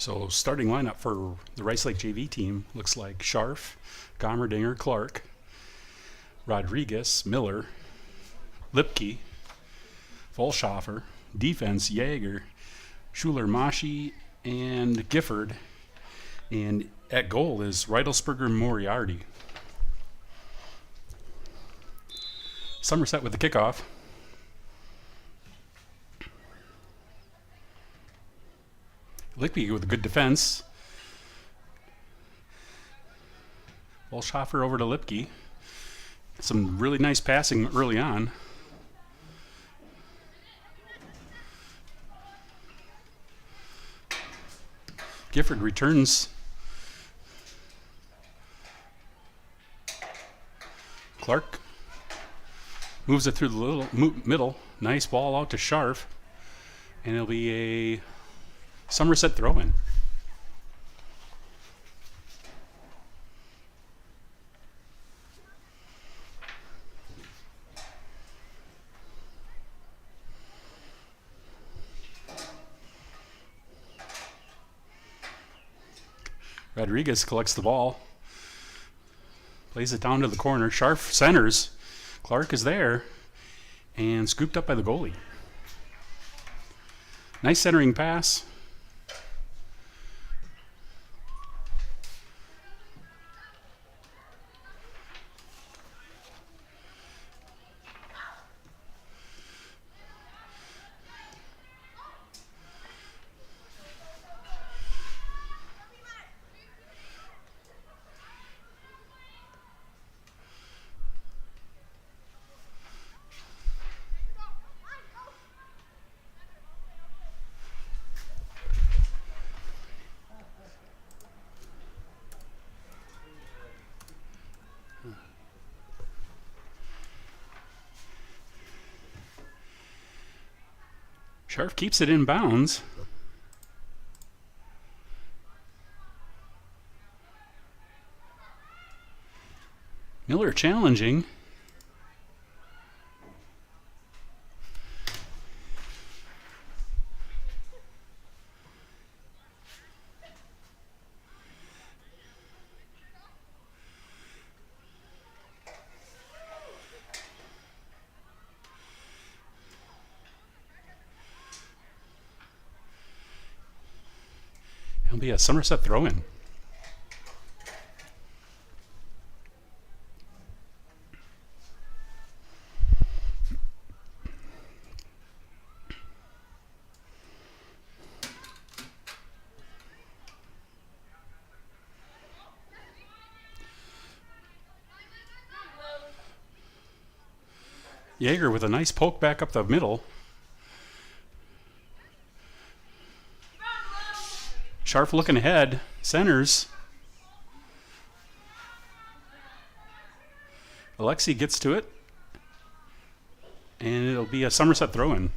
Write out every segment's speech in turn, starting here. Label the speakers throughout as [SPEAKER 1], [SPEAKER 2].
[SPEAKER 1] So starting lineup for the Rice Lake JV team looks like Scharf, Gomerdinger, Clark, Rodriguez, Miller, Lipke, Volschoffer, defense, Jaeger, Schuler, Mashi, and Gifford. And at goal is Reitelsberger, Moriarty. Somerset with the kickoff. Lipke with a good defense. Volschoffer over to Lipke. Some really nice passing early on. Gifford returns. Clark moves it through the little middle. Nice ball out to Scharf. And it'll be a Somerset throw-in. Rodriguez collects the ball, plays it down to the corner. Scharf centers. Clark is there and scooped up by the goalie. Nice centering pass. Scharf keeps it in bounds. Miller challenging. It'll be a Somerset throw-in. Jaeger with a nice poke back up the middle. Scharf looking ahead, centers. Alexi gets to it, and it'll be a Somerset throw-in.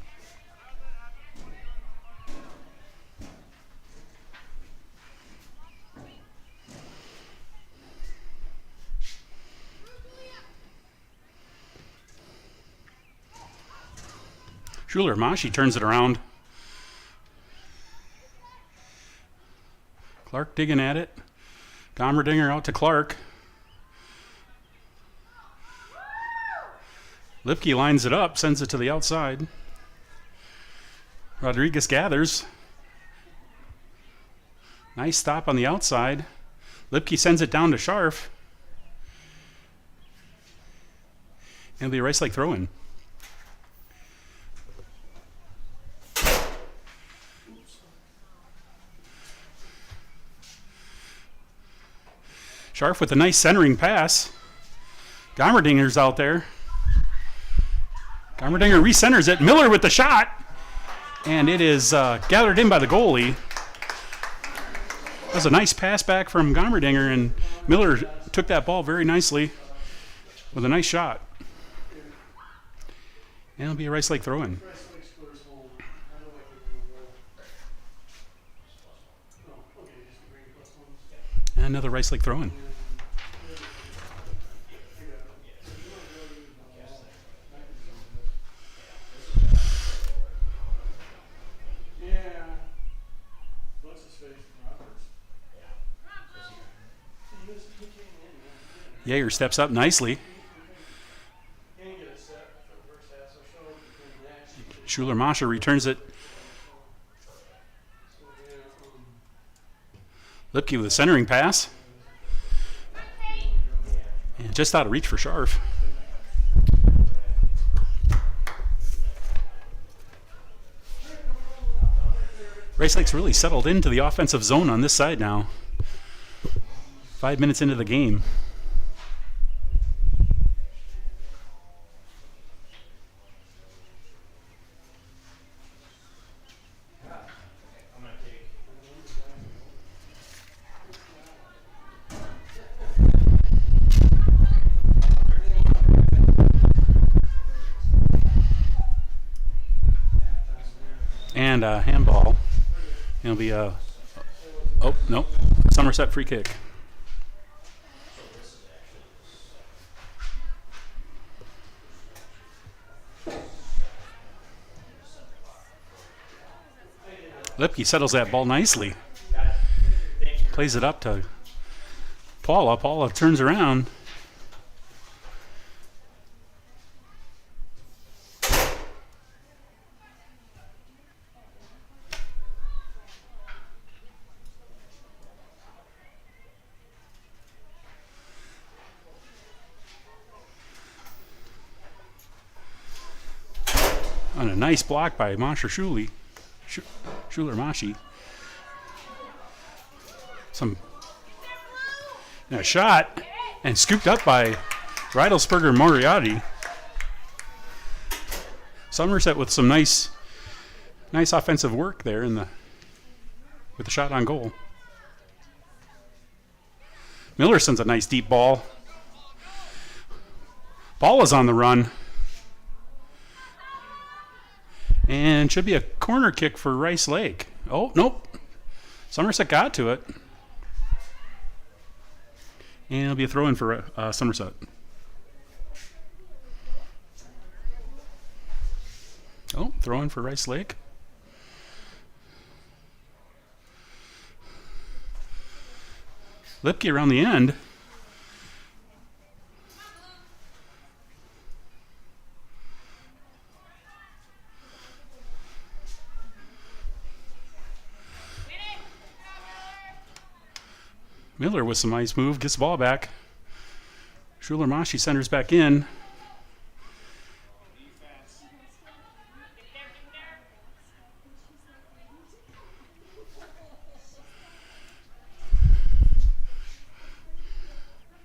[SPEAKER 1] Schuler, Mashi turns it around. Clark digging at it. Gomerdinger out to Clark. Lipke lines it up, sends it to the outside. Rodriguez gathers. Nice stop on the outside. Lipke sends it down to Scharf. And it'll be a Rice Lake throw-in. Scharf with a nice centering pass. Gomerdinger's out there. Gomerdinger recenters it. Miller with the shot. And it is gathered in by the goalie. That was a nice pass back from Gomerdinger, and Miller took that ball very nicely with a nice shot. And it'll be a Rice Lake throw-in. And another Rice Lake throw-in. Jaeger steps up nicely. Schuler-Masha returns it. Lipke with a centering pass. And just out of reach for Scharf. Rice Lake's really settled into the offensive zone on this side now. 5 minutes into the game. And a handball. It'll be a, oh, nope, Somerset free kick. Lipke settles that ball nicely. Plays it up to Paula. Paula turns around. On a nice block by Masha Schuler-Mashi. A shot and scooped up by Reidelsberger Moriarty. Somerset with some nice offensive work there with the shot on goal. Miller sends a nice deep ball. Ball is on the run. And should be a corner kick for Rice Lake. Oh, nope. Somerset got to it. And it'll be a throw-in for Somerset. Oh, throw-in for Rice Lake. Lipke around the end. Miller with some nice move, gets the ball back. Schuler-Mashi centers back in.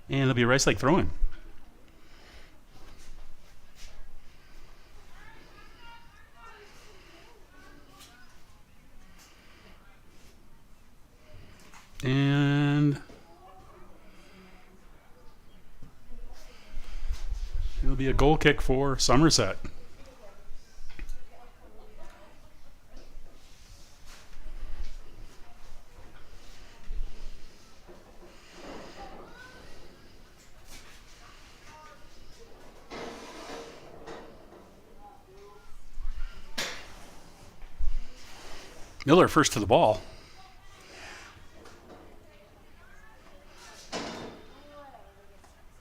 [SPEAKER 1] And it'll be a Rice Lake throw-in. And it'll be a goal kick for Somerset. Miller first to the ball.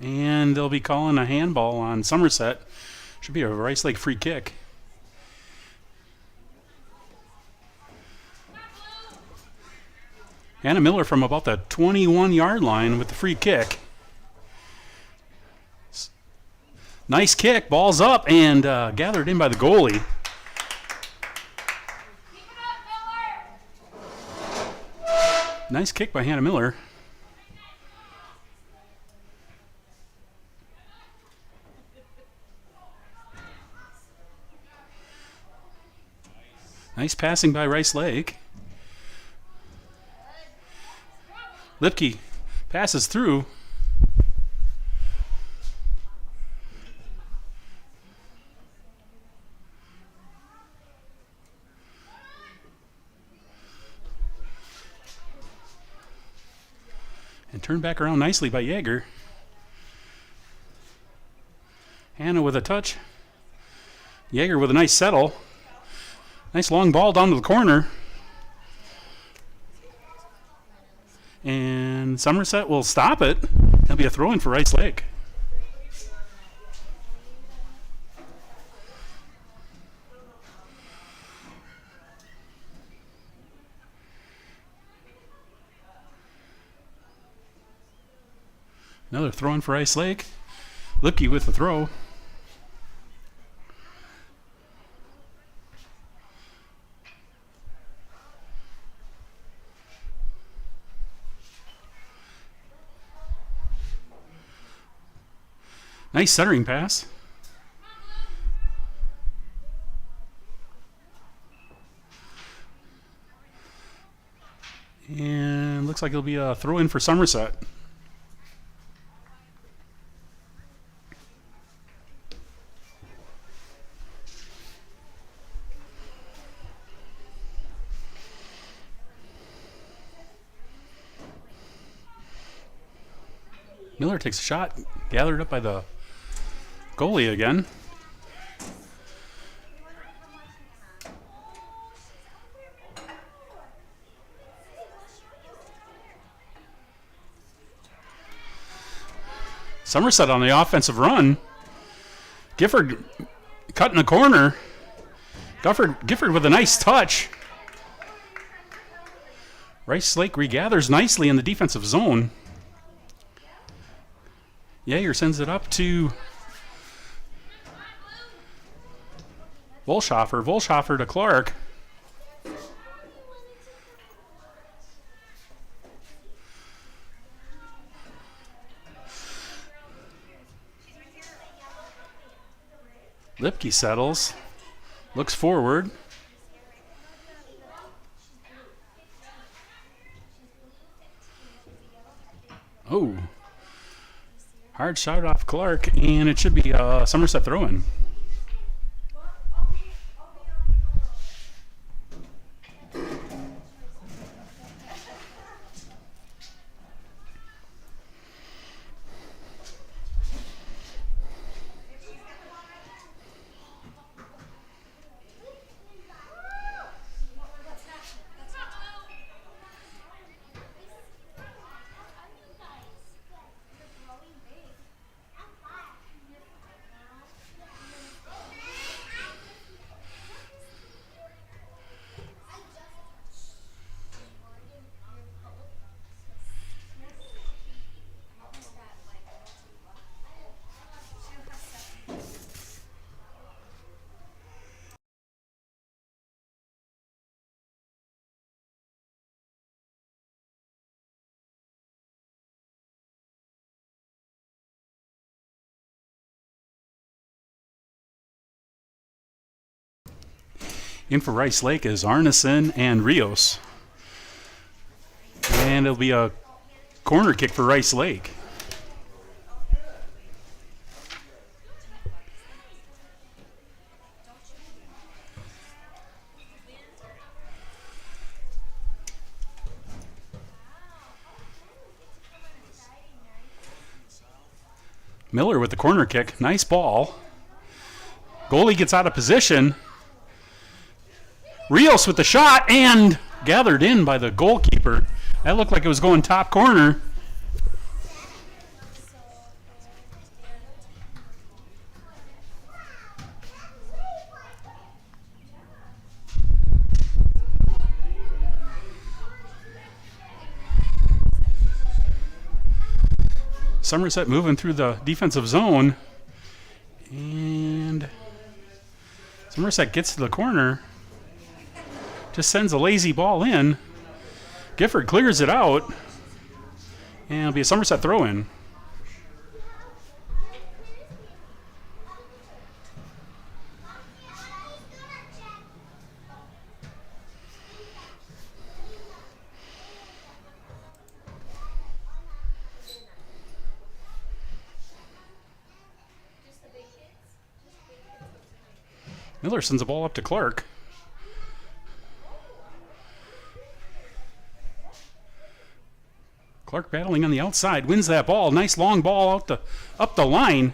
[SPEAKER 1] And they'll be calling a handball on Somerset. Should be a Rice Lake free kick. Hannah Miller from about the 21-yard line with the free kick. Nice kick, ball's up and gathered in by the goalie. Nice kick by Hannah Miller. Nice passing by Rice Lake. Lipke passes through. And turned back around nicely by Jaeger. Hannah with a touch. Jaeger with a nice settle. Nice long ball down to the corner. And Somerset will stop it. It'll be be a throw-in for Rice Lake. Another throw-in for Rice Lake. Lipke with the throw. Nice centering pass. And looks like it'll be a throw-in for Somerset. Miller takes a shot, gathered up by the goalie again. Somerset on the offensive run. Gifford cutting the corner. Gifford with a nice touch. Rice Lake regathers nicely in the defensive zone. Yeager sends it up to Volschoffer. Volschoffer to Clark. Lipke settles. Looks forward. Oh. Hard shot off Clark, and it should be a Somerset throw-in. In for Rice Lake is Arneson and Rios. And it'll be a corner kick for Rice Lake. Miller with the corner kick. Nice ball. Goalie gets out of position. Rios with the shot and gathered in by the goalkeeper. That looked like it was going top corner. Somerset moving through the defensive zone. And Somerset gets to the corner. Just sends a lazy ball in. Gifford clears it out. And it'll be a Somerset throw-in. Miller sends the ball up to Clark. Clark battling on the outside, wins that ball. Nice long ball up the line.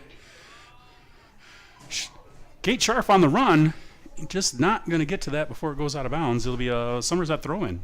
[SPEAKER 1] Kate Scharf on the run. Just not going to get to that before it goes out of bounds. It'll be a Somerset throw-in.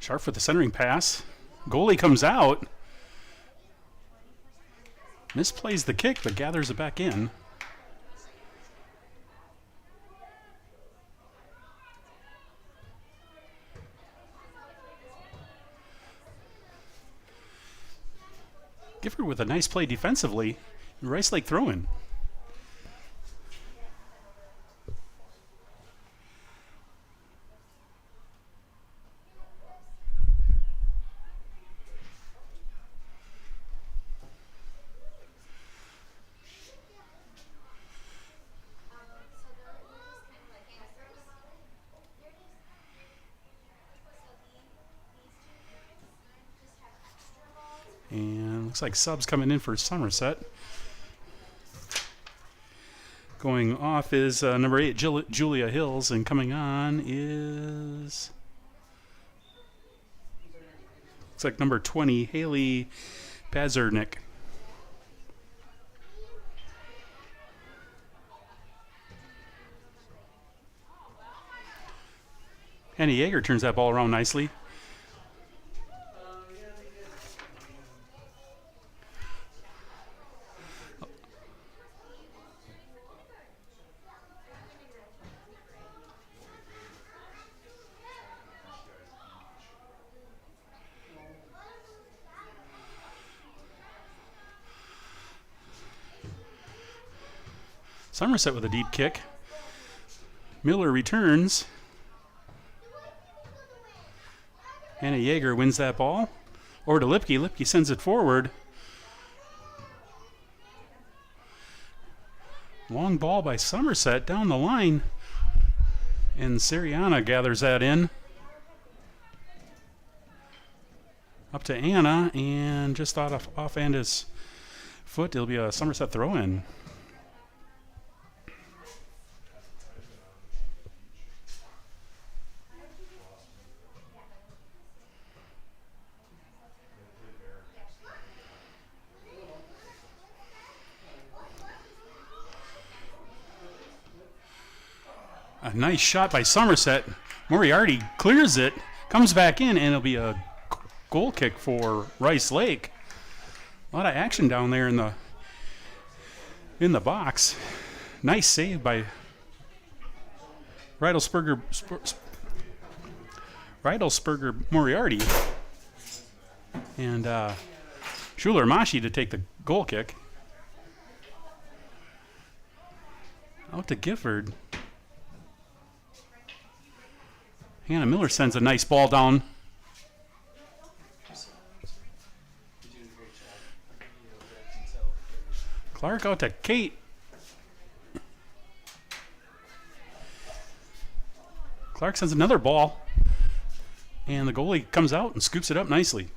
[SPEAKER 1] Sharp for the centering pass. Goalie comes out. Misplays the kick, but gathers it back in. Gifford with a nice play defensively. Rice Lake throw-in. And looks like subs coming in for Somerset. Going off is number 8, Julia Hills, and coming on is... looks like number 20, Haley Pazernick. Annie Yeager turns that ball around nicely. Somerset with a deep kick. Miller returns. Hannah Yeager wins that ball. Over to Lipke. Lipke sends it forward. Long ball by Somerset down the line. And Siriana gathers that in. Up to Anna, and just off Anna's foot. It'll be a Somerset throw-in. A nice shot by Somerset. Moriarty clears it, comes back in, and it'll be a goal kick for Rice Lake. A lot of action down there in the box. Nice save by Reidelsberger Moriarty. And Schuler Mashi to take the goal kick. Out to Gifford. Hannah Miller sends a nice ball down. Clark out to Kate. Clark sends another ball. And the goalie comes out and scoops it up nicely.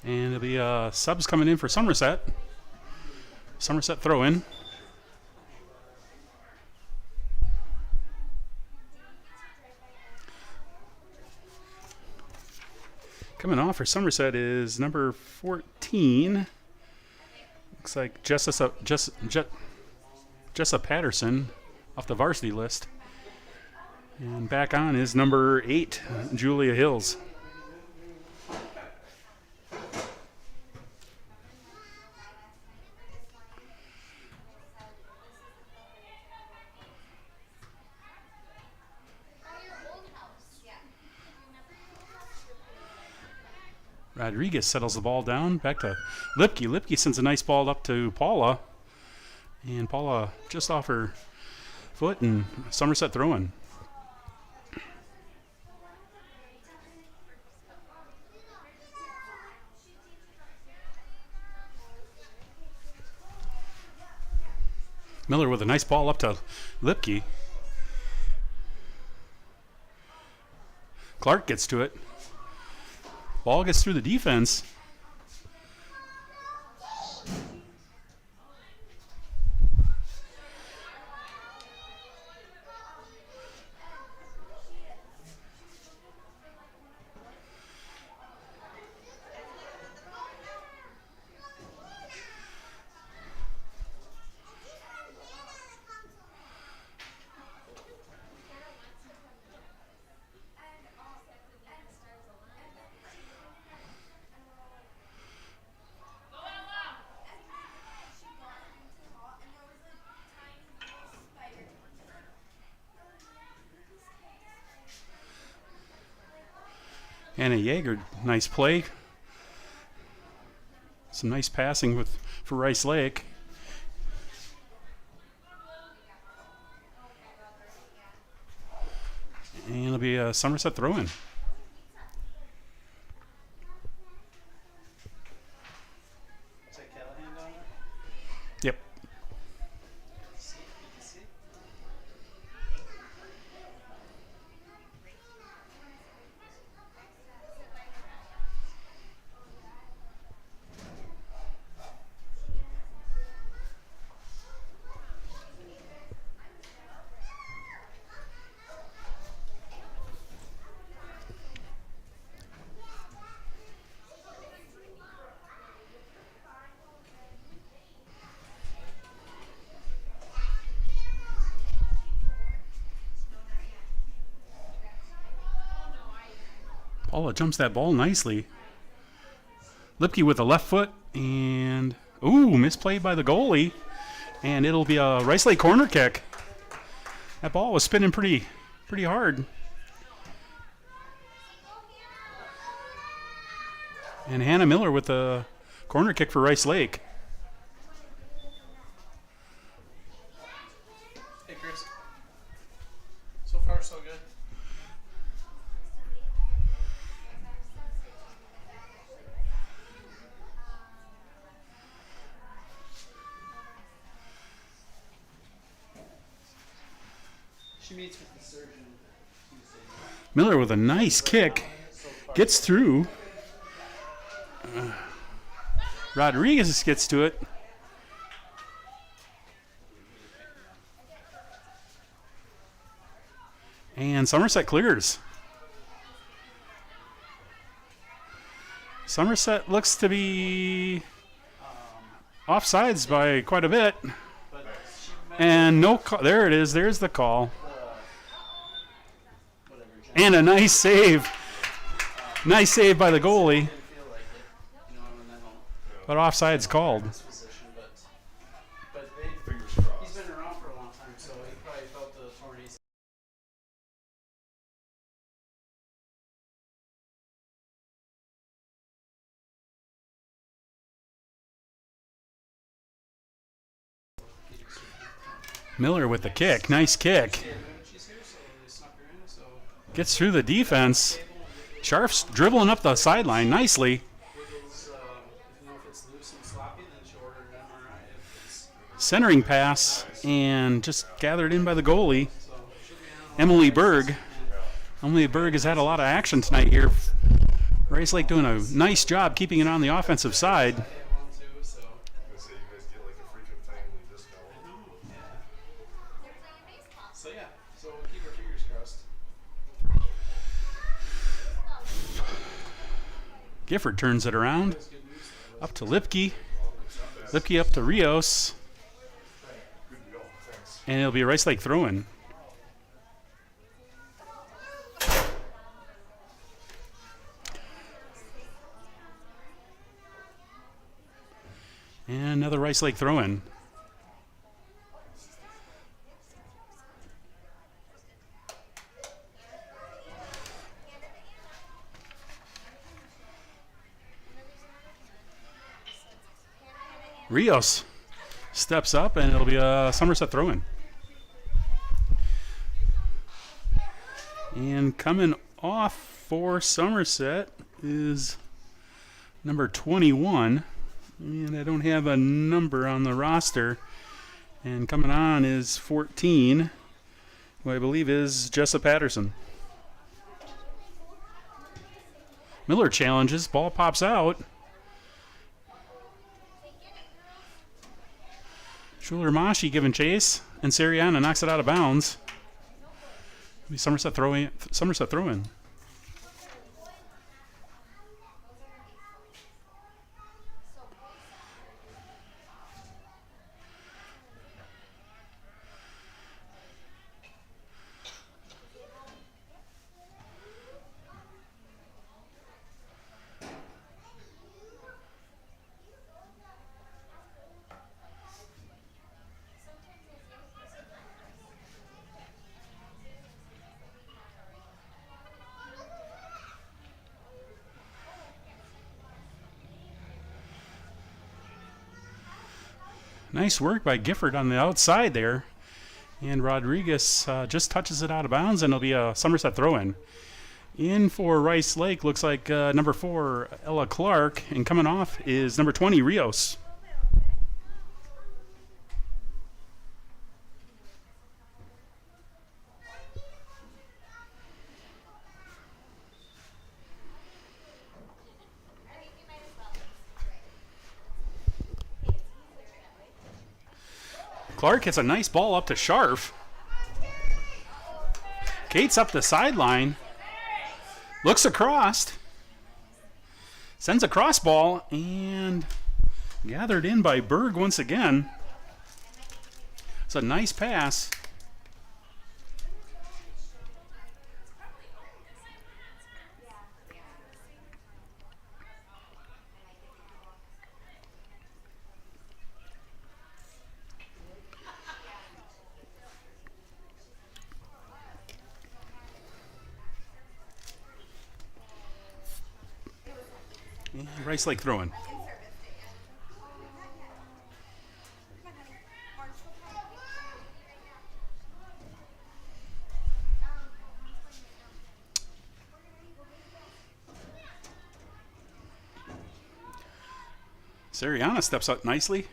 [SPEAKER 1] And it'll be subs coming in for Somerset. Somerset throw-in. Coming off for Somerset is number 14. Looks like Jessa Patterson off the varsity list. And back on is number 8, Julia Hills. Rodriguez settles the ball down. Back to Lipke. Lipke sends a nice ball up to Paula. And Paula just off her foot, and Somerset throwing. Miller with a nice ball up to Lipke. Clark gets to it. Ball gets through the defense. Anna Yeager, nice play. Some nice passing for Rice Lake. And it'll be a Somerset throw-in. Yep. Paula jumps that ball nicely. Lipke with the left foot, and misplayed by the goalie, and it'll be a Rice Lake corner kick. That ball was spinning pretty hard. And Hannah Miller with the corner kick for Rice Lake.
[SPEAKER 2] Hey Chris, so far so good. She meets with the surgeon Tuesday.
[SPEAKER 1] Miller with a nice kick. Gets through. Rodriguez gets to it. And Somerset clears. Somerset looks to be offsides by quite a bit. And no call. There it is. There's the call. And a nice save. Nice save by the goalie. But offside's called.
[SPEAKER 2] But he's been around for a long time, so he probably felt the torn ACL.
[SPEAKER 1] Miller with the kick. Nice kick. Gets through the defense. Sharf's dribbling up the sideline nicely. Centering pass and just gathered in by the goalie, Emily Berg. Emily Berg has had a lot of action tonight here. Rice Lake doing a nice job keeping it on the offensive side. Gifford turns it around. Up to Lipke. Lipke up to Rios. And it'll be a Rice Lake throw-in. And another Rice Lake throw-in. Rios steps up, and it'll be a Somerset throw-in. And coming off for Somerset is number 21. And I don't have a number on the roster. And coming on is 14, who I believe is Jessa Patterson. Miller challenges. Ball pops out. Schuler-Mashi giving chase, and Seriana knocks it out of bounds. Somerset throw-in. Nice work by Gifford on the outside there. And Rodriguez just touches it out of bounds, and it'll be a Somerset throw-in. In for Rice Lake looks like number 4, Ella Clark, and coming off is number 20, Rios. Clark hits a nice ball up to Scharf. Kate's up the sideline. Looks across. Sends a cross ball and gathered in by Berg once again. It's a nice pass. Rice Lake throwing. Sariana steps up nicely.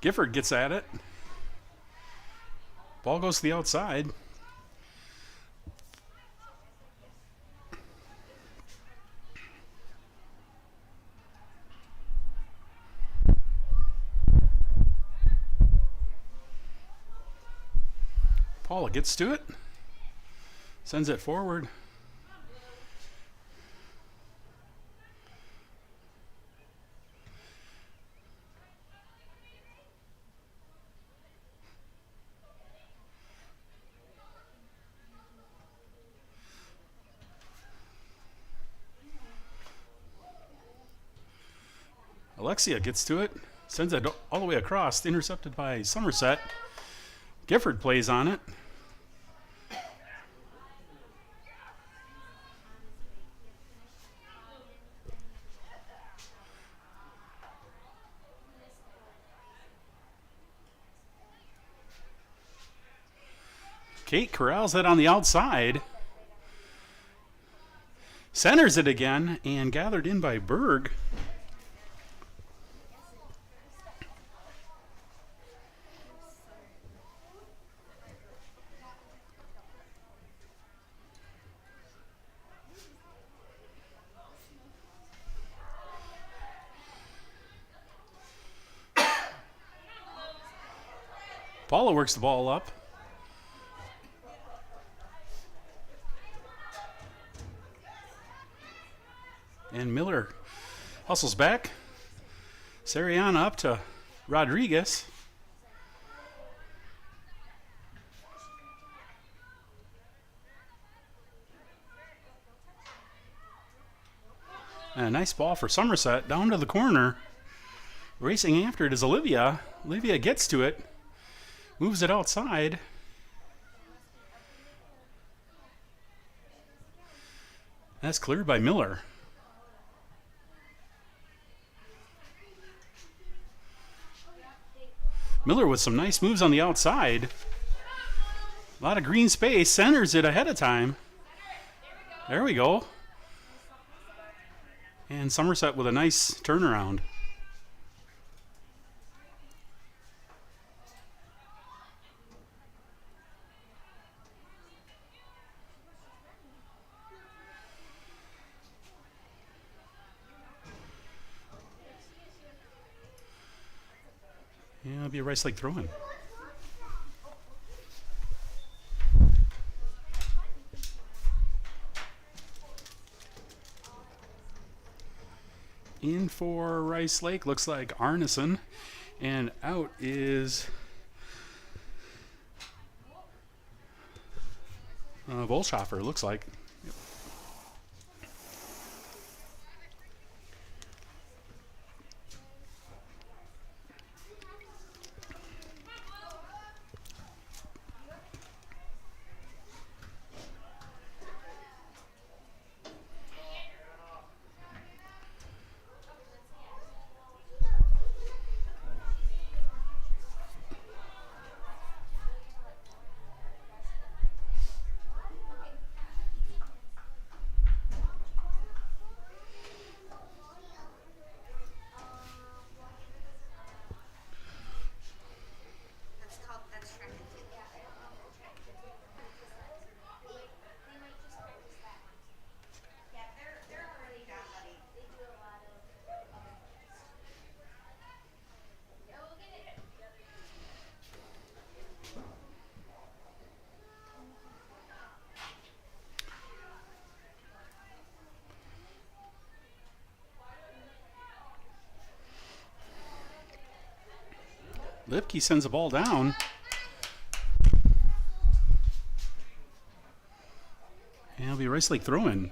[SPEAKER 1] Gifford gets at it. Ball goes to the outside. Paula gets to it, sends it forward. Alexia gets to it, sends it all the way across, intercepted by Somerset. Gifford plays on it. Kate corrals it on the outside. Centers it again and gathered in by Berg. Paula works the ball up. And Miller hustles back. Sariana up to Rodriguez. And a nice ball for Somerset down to the corner. Racing after it is Olivia. Olivia gets to it. Moves it outside. That's cleared by Miller. Miller with some nice moves on the outside. A lot of green space. Centers it ahead of time. There we go. And Somerset with a nice turnaround. Yeah, it'll be a Rice Lake throw-in. In for Rice Lake looks like Arneson, and out is Volschoffer, looks like. Yep. Lipke sends the ball down. And it'll be Rice Lake throw-in.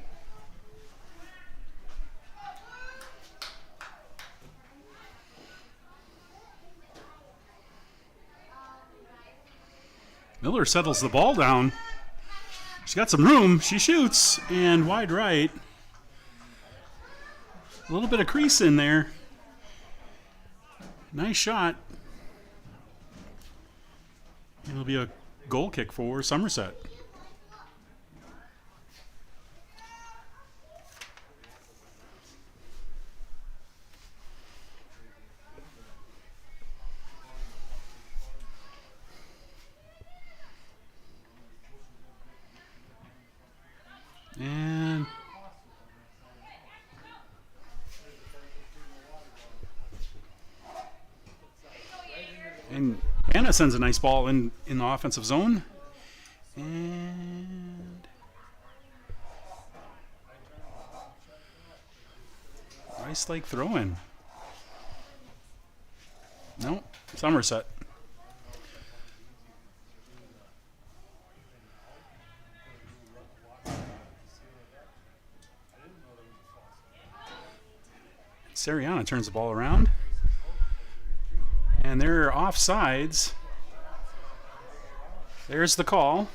[SPEAKER 1] Miller settles the ball down. She's got some room. She shoots. And wide right. A little bit of crease in there. Nice shot. It'll be a goal kick for Somerset. And Anna sends a nice ball in the offensive zone. And Rice Lake throw-in. Nope, Somerset. Sariana turns the ball around. And they're offsides. There's the call.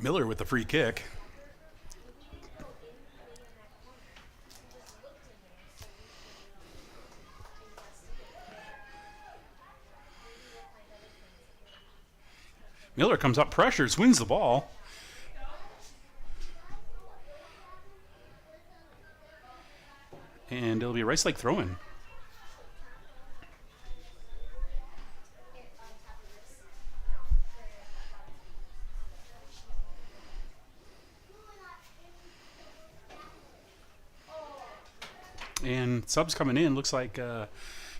[SPEAKER 1] Miller with the free kick. Miller comes up, pressures, wins the ball. And it'll be a Rice Lake throw-in. And subs coming in, looks like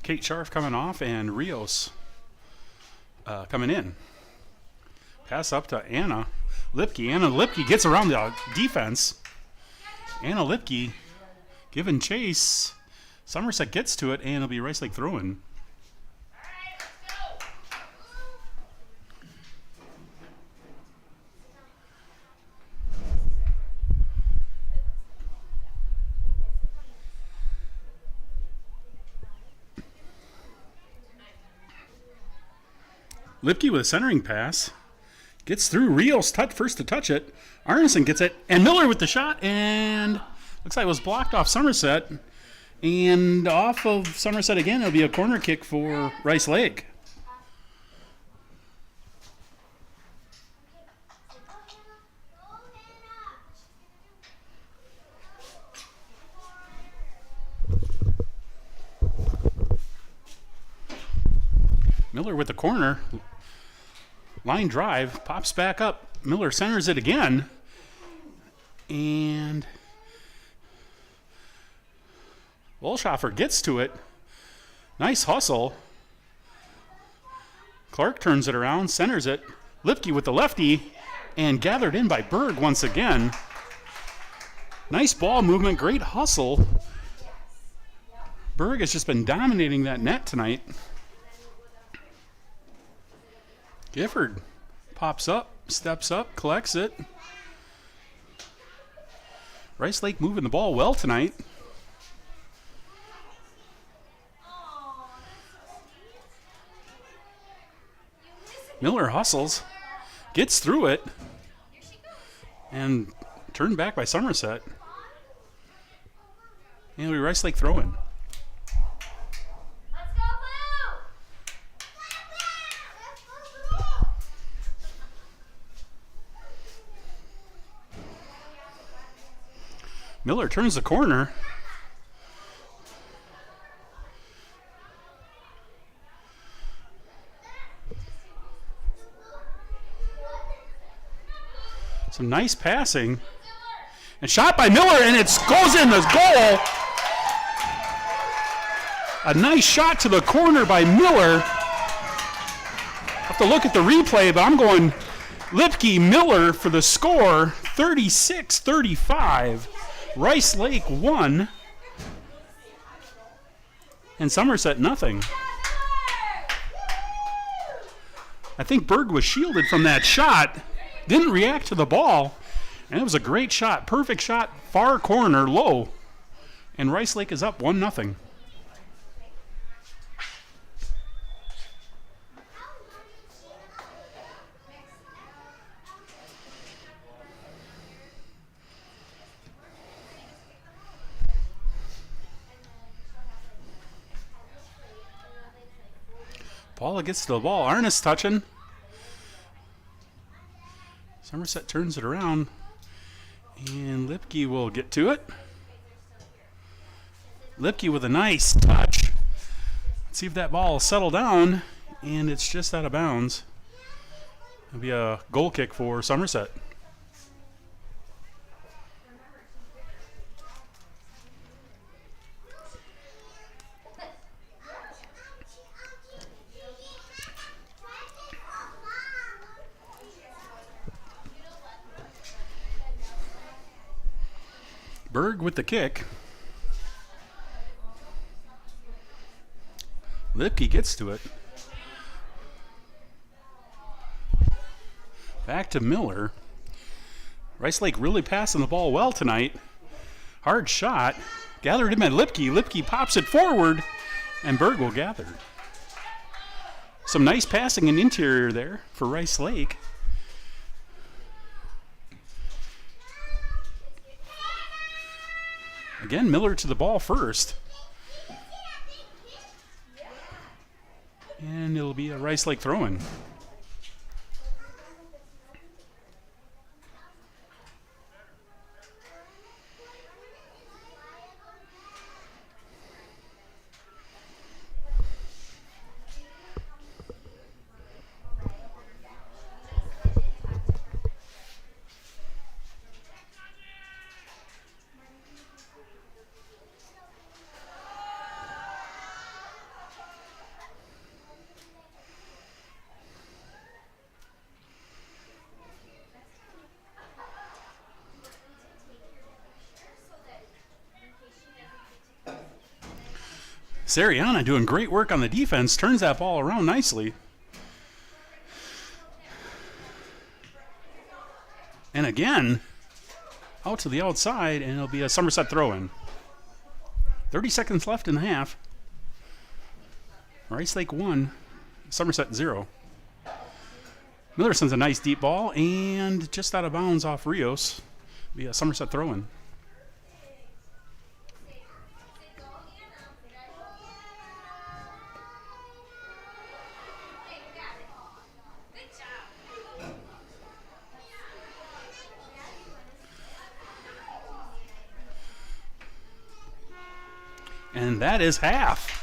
[SPEAKER 1] Kate Scharf coming off and Rios coming in. Pass up to Anna Lipke. Anna Lipke gets around the defense. Anna Lipke giving chase. Somerset gets to it, and it'll be Rice Lake throw-in. Lipke with a centering pass. Gets through. Rios first to touch it. Arneson gets it. And Miller with the shot. And looks like it was blocked off Somerset. And off of Somerset again, it'll be a corner kick for Rice Lake. Miller with the corner. Line drive, pops back up. Miller centers it again. And Wolschoffer gets to it. Nice hustle. Clark turns it around, centers it. Lipke with the lefty, and gathered in by Berg once again. Nice ball movement, great hustle. Berg has just been dominating that net tonight. Gifford pops up, steps up, collects it. Rice Lake moving the ball well tonight. Miller hustles, gets through it, and turned back by Somerset. And we Rice Lake throw-in. Miller turns the corner. Some nice passing. And shot by Miller, and it goes in the goal. A nice shot to the corner by Miller. Have to look at the replay, but I'm going Lipke Miller for the score, 36-35. Rice Lake 1 and Somerset nothing. I think Berg was shielded from that shot, didn't react to the ball, and it was a great shot, perfect shot, far corner, low, and Rice Lake is up 1-0. Paula gets to the ball. Arnis touching. Somerset turns it around. And Lipke will get to it. Lipke with a nice touch. Let's see if that ball will settle down. And it's just out of bounds. It'll be a goal kick for Somerset. Berg with the kick. Lipke gets to it. Back to Miller. Rice Lake really passing the ball well tonight. Hard shot. Gathered him at Lipke. Lipke pops it forward, and Berg will gather. Some nice passing in interior there for Rice Lake. Again, Miller to the ball first. And it'll be a Rice Lake throw-in. Sariana doing great work on the defense, turns that ball around nicely. And again, out to the outside, and it'll be a Somerset throw-in. 30 seconds left in the half. Rice Lake 1, Somerset 0. Miller sends a nice deep ball, and just out of bounds off Rios. Be a Somerset throw-in. And that is half.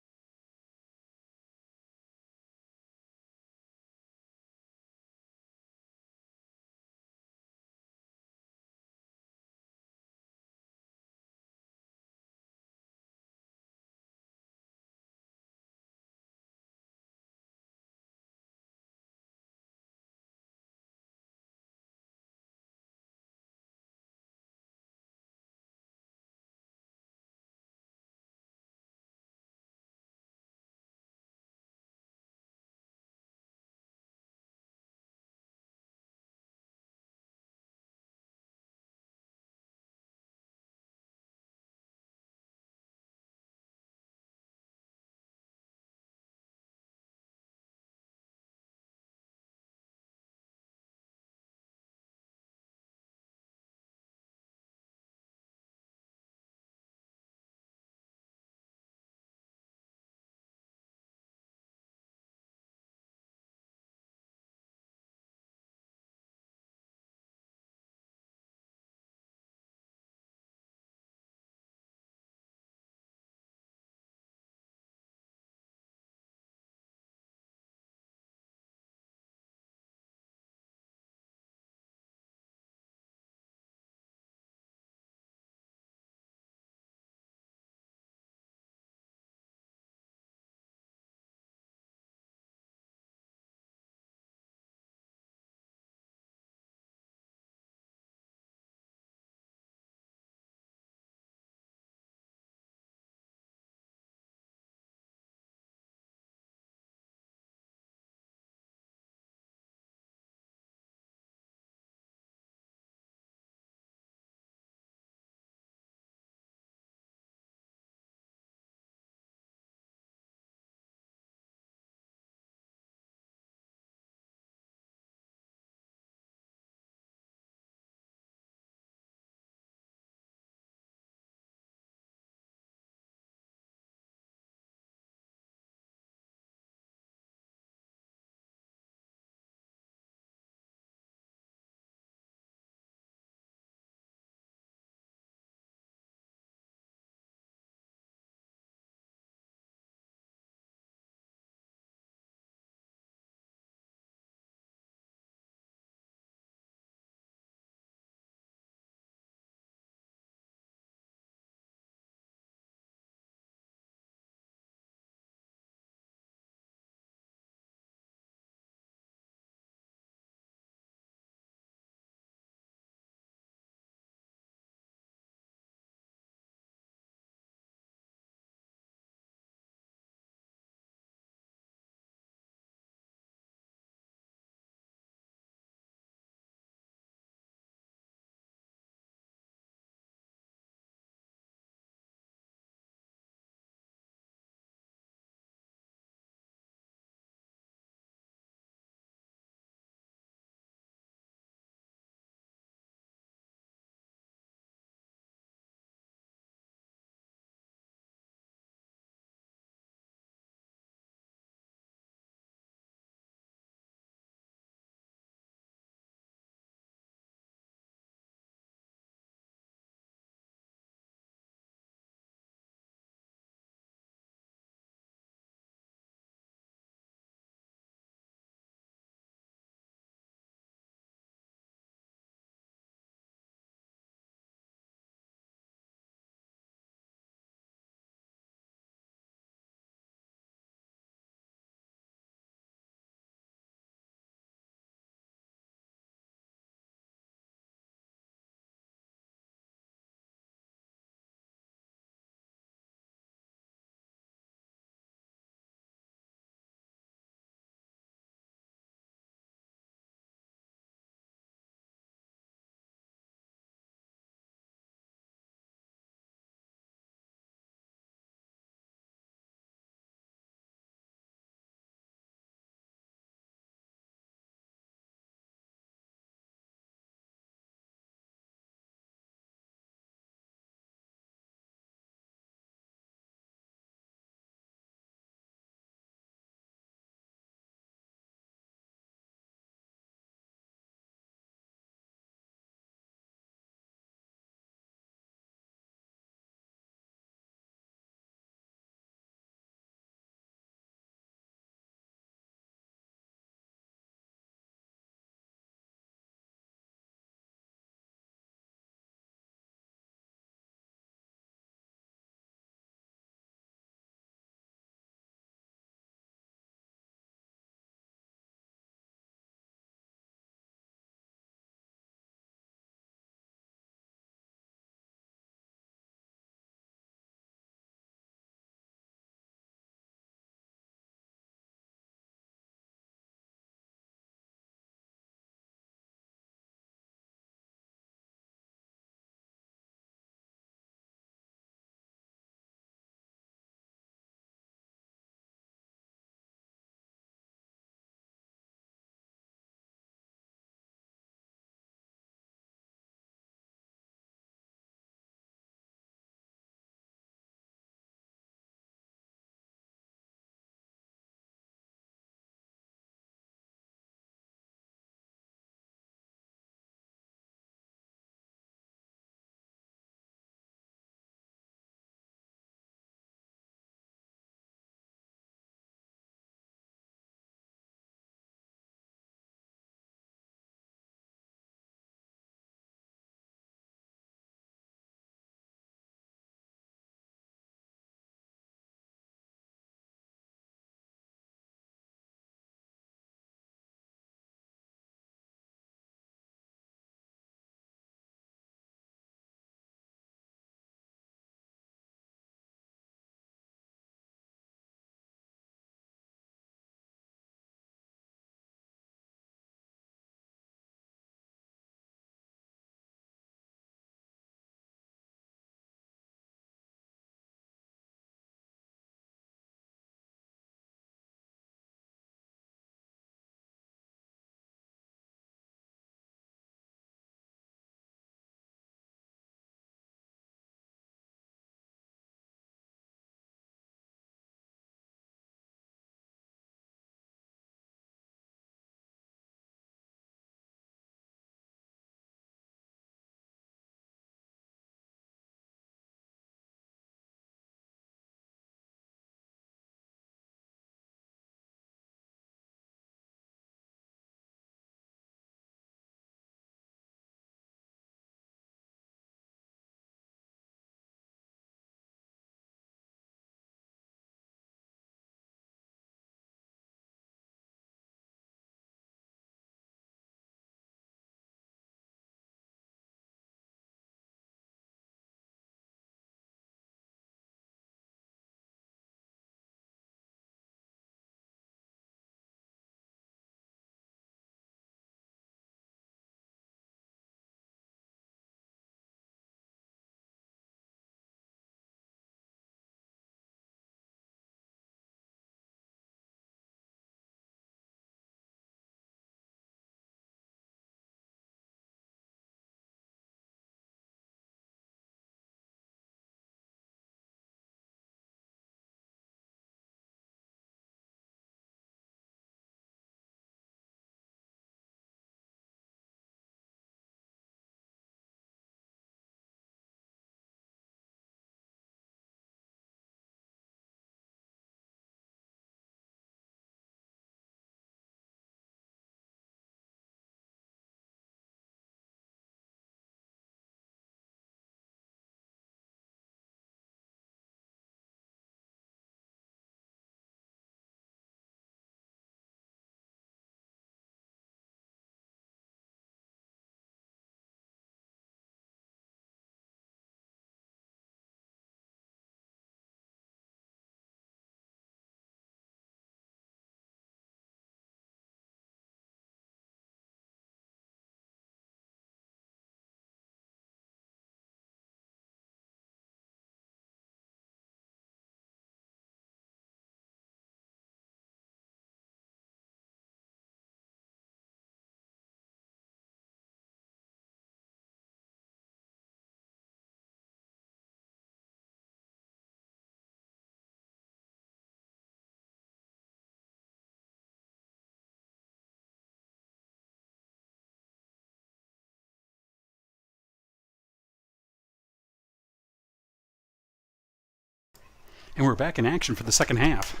[SPEAKER 1] And we're back in action for the second half.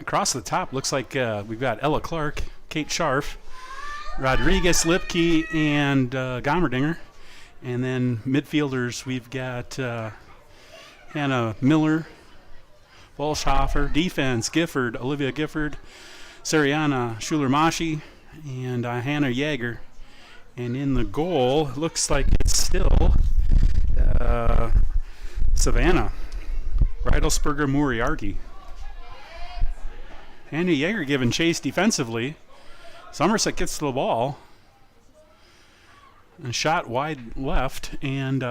[SPEAKER 1] Across the top, looks like we've got Ella Clark, Kate Scharf, Rodriguez, Lipke, and Gommerdinger. And then midfielders, we've got Hannah Miller, Walschhofer. Defense, Gifford, Olivia Gifford, Sariana Schuler-Mashi, and Hannah Yeager. And in the goal, it looks like it's still Savannah Reidelsberger Moriarty. Hannah Yeager giving chase defensively. Somerset gets to the ball. A shot wide left and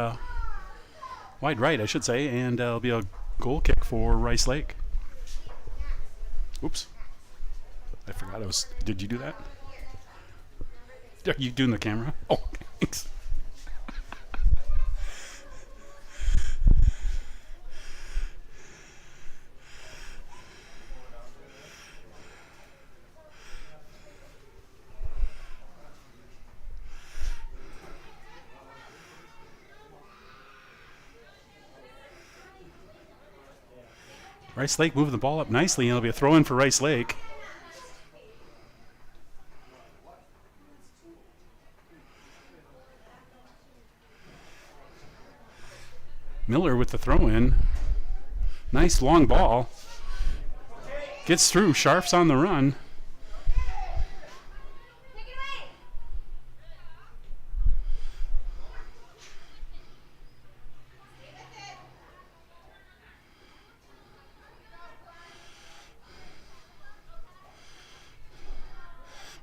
[SPEAKER 1] wide right, I should say, and it'll be a goal kick for Rice Lake. Oops. I forgot I was. Did you do that? Are you doing the camera? Oh, thanks. Rice Lake moving the ball up nicely, and it'll be a throw-in for Rice Lake. Miller with the throw-in. Nice long ball. Gets through. Scharf's on the run.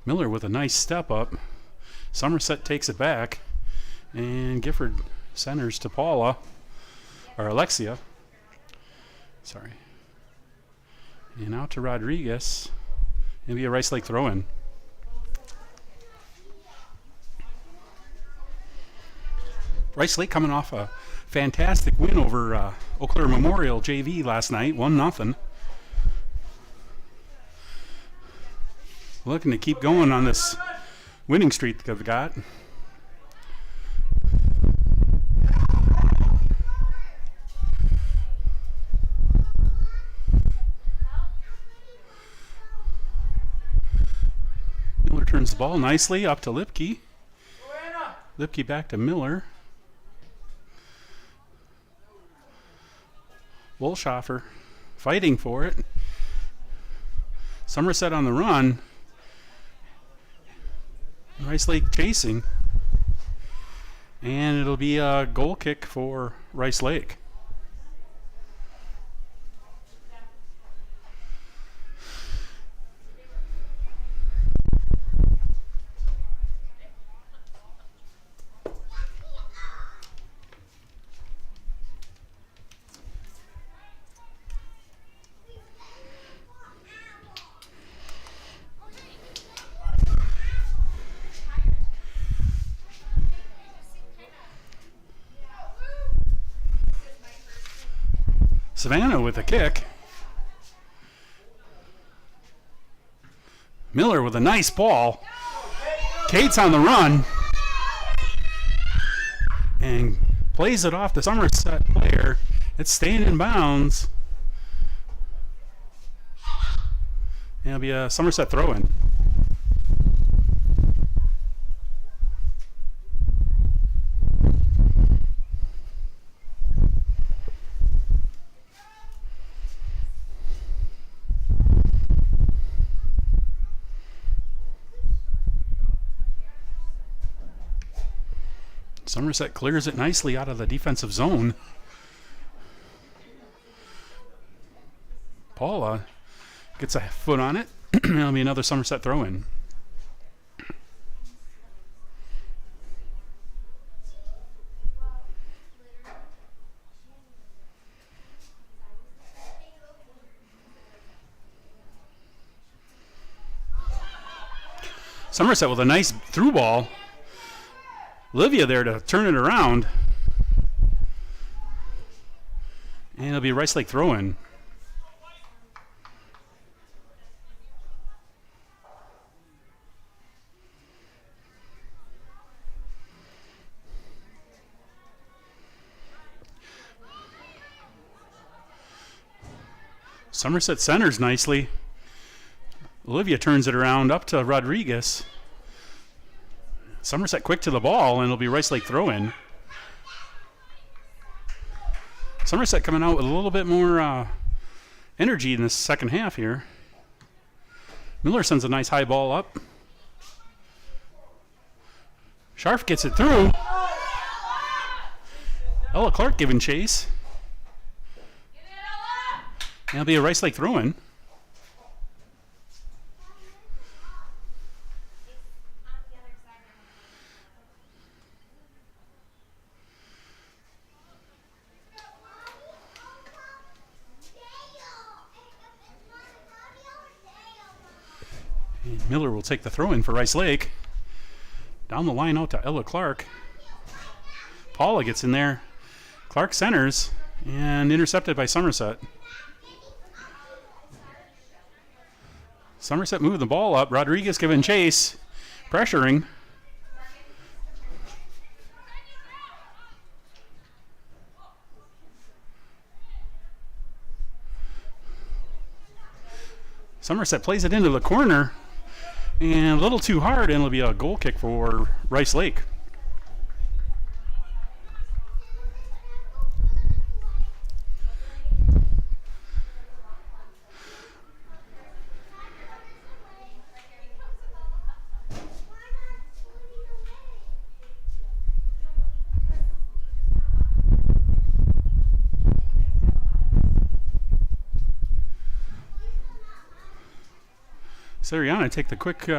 [SPEAKER 1] Miller with a nice step up. Somerset takes it back. And Gifford centers to Paula. Or Alexia. Sorry. And out to Rodriguez. It'll be a Rice Lake throw-in. Rice Lake coming off a fantastic win over Eau Claire Memorial JV last night. 1-0. Looking to keep going on this winning streak they've got. Miller turns the ball nicely up to Lipke. Lipke back to Miller. Walschhofer fighting for it. Somerset on the run. Rice Lake chasing. And it'll be a goal kick for Rice Lake. Savannah with a kick. Miller with a nice ball. Kate's on the run. And plays it off the Somerset player. It's staying in bounds. And it'll be a Somerset throw-in. Somerset clears it nicely out of the defensive zone. Paula gets a foot on it. It'll be another Somerset throw-in. Somerset with a nice through ball. Olivia there to turn it around. And it'll be a Rice Lake throw-in. Somerset centers nicely. Olivia turns it around up to Rodriguez. Somerset quick to the ball, and it'll be Rice Lake throw-in. Somerset coming out with a little bit more energy in the second half here. Miller sends a nice high ball up. Scharf gets it through. Ella Clark giving chase. That'll be a Rice Lake throw-in. And Miller will take the throw-in for Rice Lake. Down the line out to Ella Clark. Paula gets in there. Clark centers and intercepted by Somerset. Somerset moving the ball up. Rodriguez giving chase. Pressuring. Somerset plays it into the corner. And a little too hard, and it'll be a goal kick for Rice Lake. Sirianni take the quick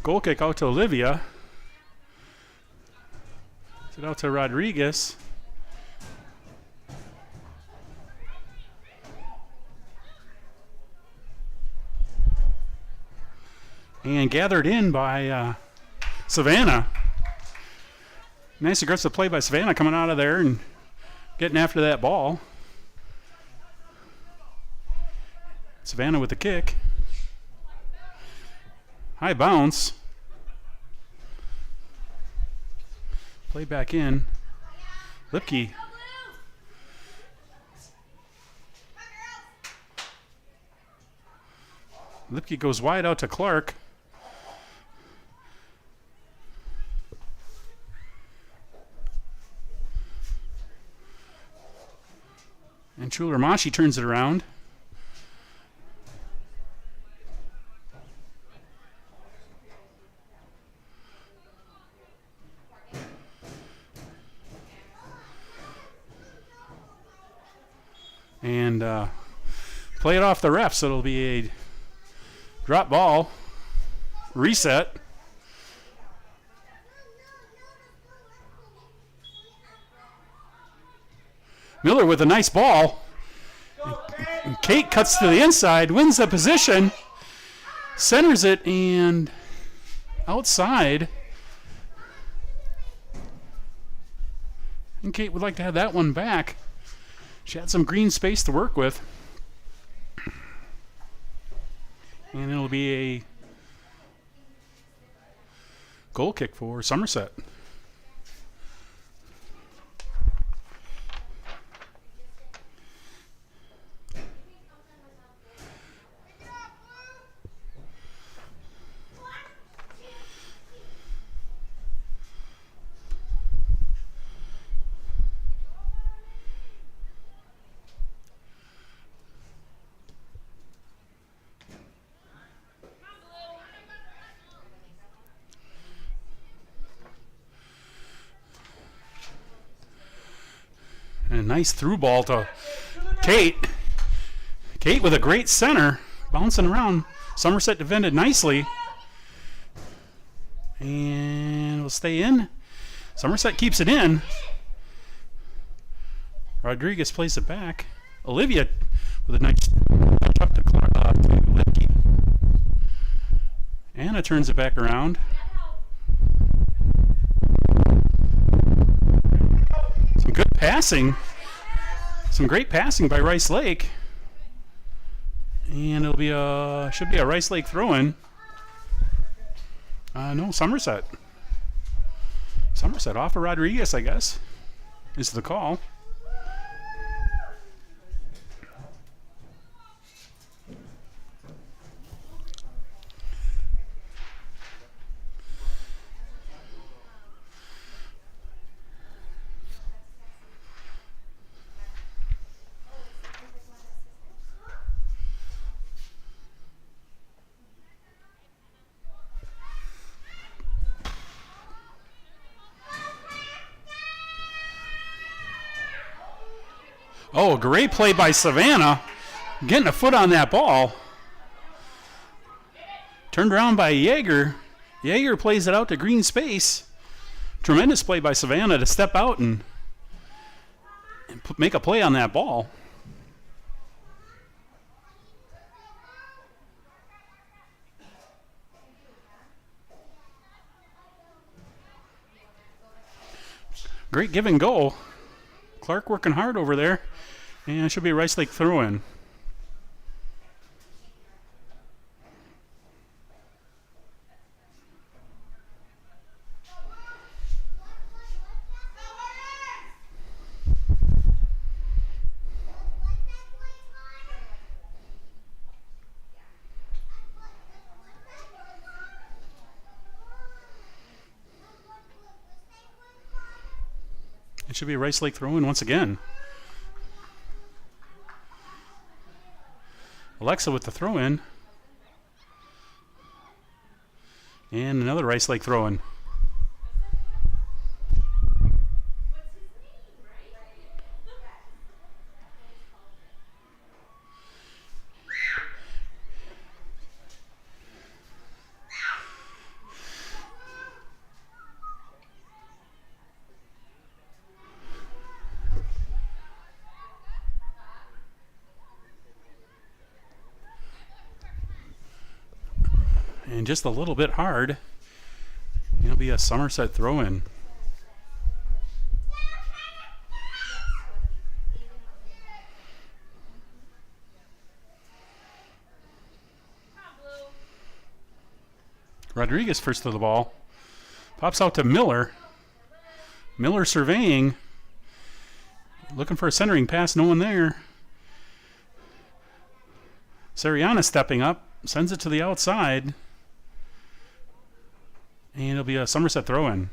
[SPEAKER 1] goal kick out to Olivia. It out to Rodriguez. And gathered in by Savannah. Nice aggressive play by Savannah coming out of there and getting after that ball. Savannah with the kick. High bounce. Play back in. Lipke. Lipke goes wide out to Clark. And Chuler-Mashi turns it around. And play it off the ref, so it'll be a drop ball, reset. Miller with a nice ball. And Kate cuts to the inside, wins the position, centers it, and outside. And Kate would like to have that one back. She had some green space to work with. And it'll be a goal kick for Somerset. And a nice through ball to Kate. Kate with a great center. Bouncing around. Somerset defended nicely. And will stay in. Somerset keeps it in. Rodriguez plays it back. Olivia with a nice touch up to Lipke. Anna turns it back around. Some good passing. Some great passing by Rice Lake. And it'll be should be a Rice Lake throw-in. No, Somerset. Somerset off of Rodriguez, I guess, is the call. Oh, great play by Savannah. Getting a foot on that ball. Turned around by Yeager. Yeager plays it out to green space. Tremendous play by Savannah to step out and make a play on that ball. Great give and go. Clark working hard over there. And it should be a Rice Lake throw-in. It should be a Rice Lake throw-in once again. Alexa with the throw-in. And another Rice Lake throw-in. And just a little bit hard. It'll be a Somerset throw-in. Rodriguez first to the ball. Pops out to Miller. Miller surveying. Looking for a centering pass, no one there. Sariana stepping up. Sends it to the outside. And it'll be a Somerset throw-in.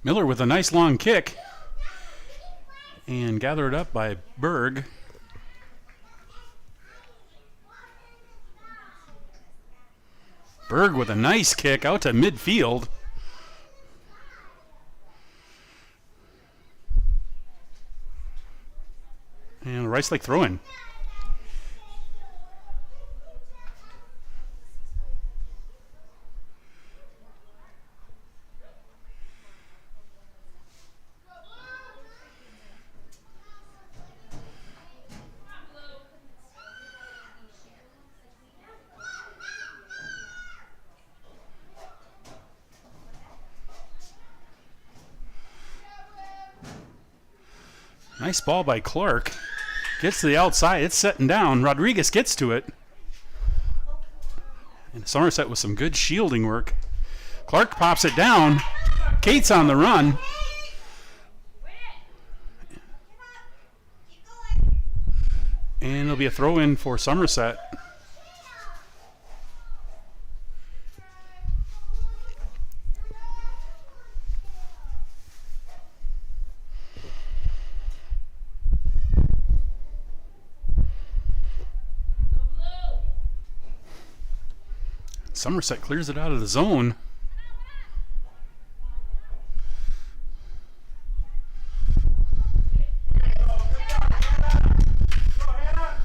[SPEAKER 1] Miller with a nice long kick. And gathered up by Berg. Berg with a nice kick out to midfield. And Rice Lake throw-in. Nice ball by Clark. Gets to the outside. It's setting down. Rodriguez gets to it. And Somerset with some good shielding work. Clark pops it down. Kate's on the run. And it'll be a throw-in for Somerset. Somerset clears it out of the zone.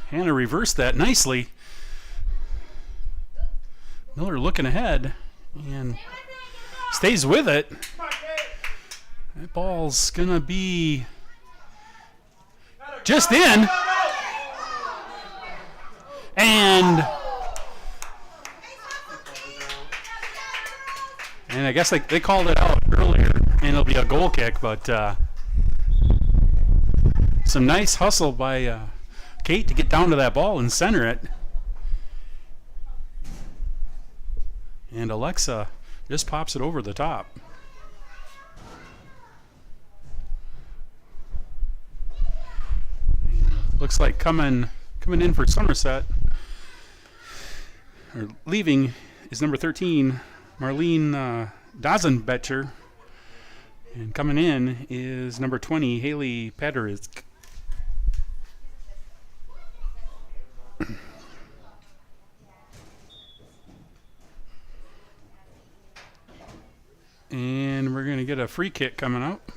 [SPEAKER 1] Hannah reversed that nicely. Miller looking ahead and stays with it. That ball's gonna be just in. And I guess they called it out earlier, and it'll be a goal kick, but some nice hustle by Kate to get down to that ball and center it. And Alexa just pops it over the top. Looks like coming in for Somerset, or leaving, is number 13, Marlene Dazenbecher. And coming in is number 20, Haley Paterisk. they get a free kick coming up.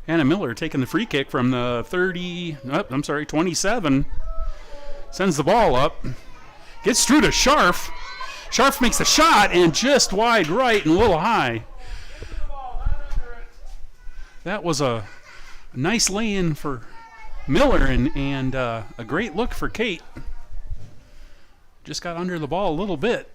[SPEAKER 1] Hannah Miller taking the free kick from the 27. Sends the ball up. Gets through to Scharf. Scharf makes the shot and just wide right and a little high. That was a nice lay-in for Miller and a great look for Kate. Just got under the ball a little bit.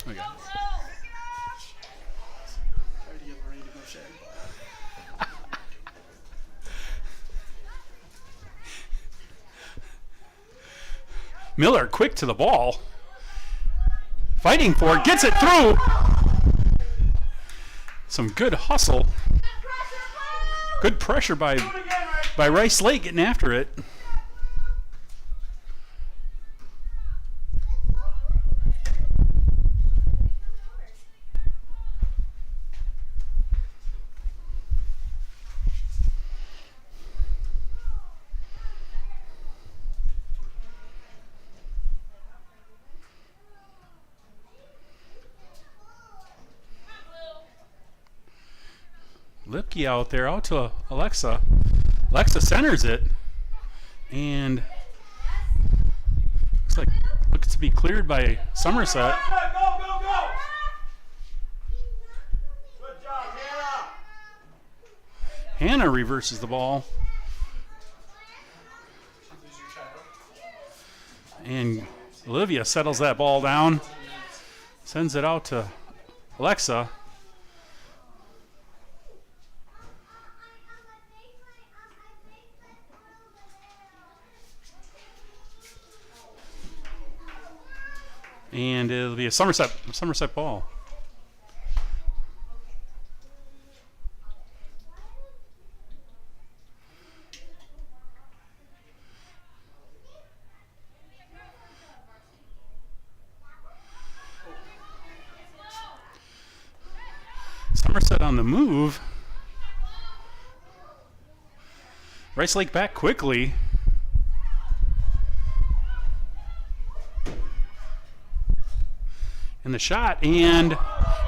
[SPEAKER 1] Okay.
[SPEAKER 2] Try to get ready to go shag ball.
[SPEAKER 1] Miller quick to the ball. Fighting for it. Gets it through. Some good hustle. Good pressure by Rice Lake getting after it. Lipke out there, out to Alexa. Alexa centers it, and looks to be cleared by Somerset.
[SPEAKER 3] Go, go, go! Good job, Hannah.
[SPEAKER 1] Hannah reverses the ball, and Olivia settles that ball down, sends it out to Alexa. And it'll be a Somerset ball. Somerset on the move. Rice Lake back quickly. And the shot, and